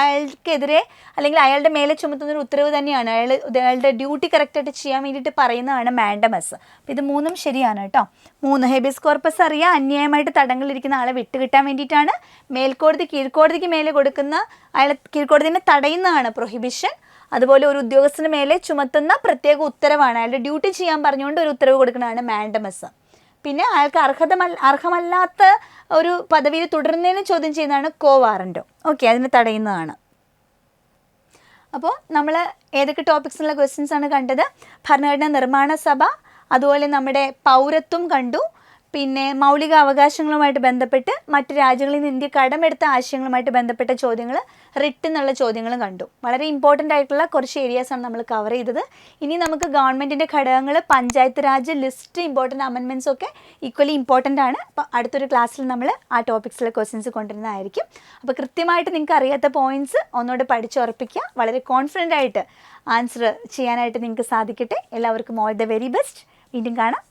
അയാൾക്കെതിരെ അല്ലെങ്കിൽ അയാളുടെ മേലെ ചുമത്തുന്ന ഒരു ഉത്തരവ് തന്നെയാണ്. അയാളുടെ ഡ്യൂട്ടി കറക്റ്റായിട്ട് ചെയ്യാൻ വേണ്ടിയിട്ട് പറയുന്നതാണ് മാൻഡമസ്. അപ്പോൾ ഇത് 3 ശരിയാണ് കേട്ടോ. 3 ഹേബിയസ് കോർപ്പസ് അറിയാം, അന്യായമായിട്ട് തടങ്കലിരിക്കുന്ന ആളെ വിട്ടുകിട്ടാൻ വേണ്ടിയിട്ടാണ്. മേൽക്കോടതി കീഴ്ക്കോടതിക്ക് മേലെ കൊടുക്കുന്ന അയാളെ കീഴ്ക്കോടതിനെ തടയുന്നതാണ് പ്രൊഹിബിഷൻ. അതുപോലെ ഒരു ഉദ്യോഗസ്ഥന് മേലെ ചുമത്തുന്ന പ്രത്യേക ഉത്തരവാണ്, അയാളുടെ ഡ്യൂട്ടി ചെയ്യാൻ പറഞ്ഞുകൊണ്ട് ഒരു ഉത്തരവ് കൊടുക്കുന്നതാണ് മാൻഡമസ്. പിന്നെ അയാൾക്ക് അർഹമല്ലാത്ത ഒരു പദവിയിൽ തുടരുന്നതിന് ചോദ്യം ചെയ്യുന്നതാണ് കോ വാറൻറ്റോ. ഓക്കെ, അതിനെ തടയുന്നതാണ്. അപ്പോൾ നമ്മൾ ഏതൊക്കെ ടോപ്പിക്സിലുള്ള ക്വസ്റ്റ്യൻസ് ആണ് കണ്ടത്? ഭരണഘടനാ നിർമ്മാണ സഭ, അതുപോലെ നമ്മുടെ പൗരത്വം കണ്ടു, പിന്നെ മൗലിക അവകാശങ്ങളുമായിട്ട് ബന്ധപ്പെട്ട് മറ്റ് രാജ്യങ്ങളിൽ നിന്ന് ഇന്ത്യ കടമെടുത്ത ആശയങ്ങളുമായിട്ട് ബന്ധപ്പെട്ട ചോദ്യങ്ങൾ, റിട്ട് എന്നുള്ള ചോദ്യങ്ങളും കണ്ടു. വളരെ ഇമ്പോർട്ടൻ്റ് ആയിട്ടുള്ള കുറച്ച് ഏരിയാസാണ് നമ്മൾ കവർ ചെയ്തത്. ഇനി നമുക്ക് ഗവൺമെൻറ്റിൻ്റെ ഘടകങ്ങൾ, panchayat Raj, list, important amendments ഒക്കെ ഈക്വലി ഇമ്പോർട്ടൻ്റ് ആണ്. അപ്പോൾ അടുത്തൊരു ക്ലാസ്സിൽ നമ്മൾ ആ ടോപ്പിക്സിലെ ക്വസ്റ്റ്യൻസ് കൊണ്ടുവരുന്നതായിരിക്കും. അപ്പോൾ കൃത്യമായിട്ട് നിങ്ങൾക്ക് അറിയാത്ത പോയിൻറ്റ്സ് ഒന്നുകൂടെ പഠിച്ചുറപ്പിക്കുക. വളരെ കോൺഫിഡൻ്റ് ആയിട്ട് ആൻസർ ചെയ്യാനായിട്ട് നിങ്ങൾക്ക് സാധിക്കട്ടെ. എല്ലാവർക്കും ഓൾ ദ വെരി ബെസ്റ്റ്. വീണ്ടും കാണാം.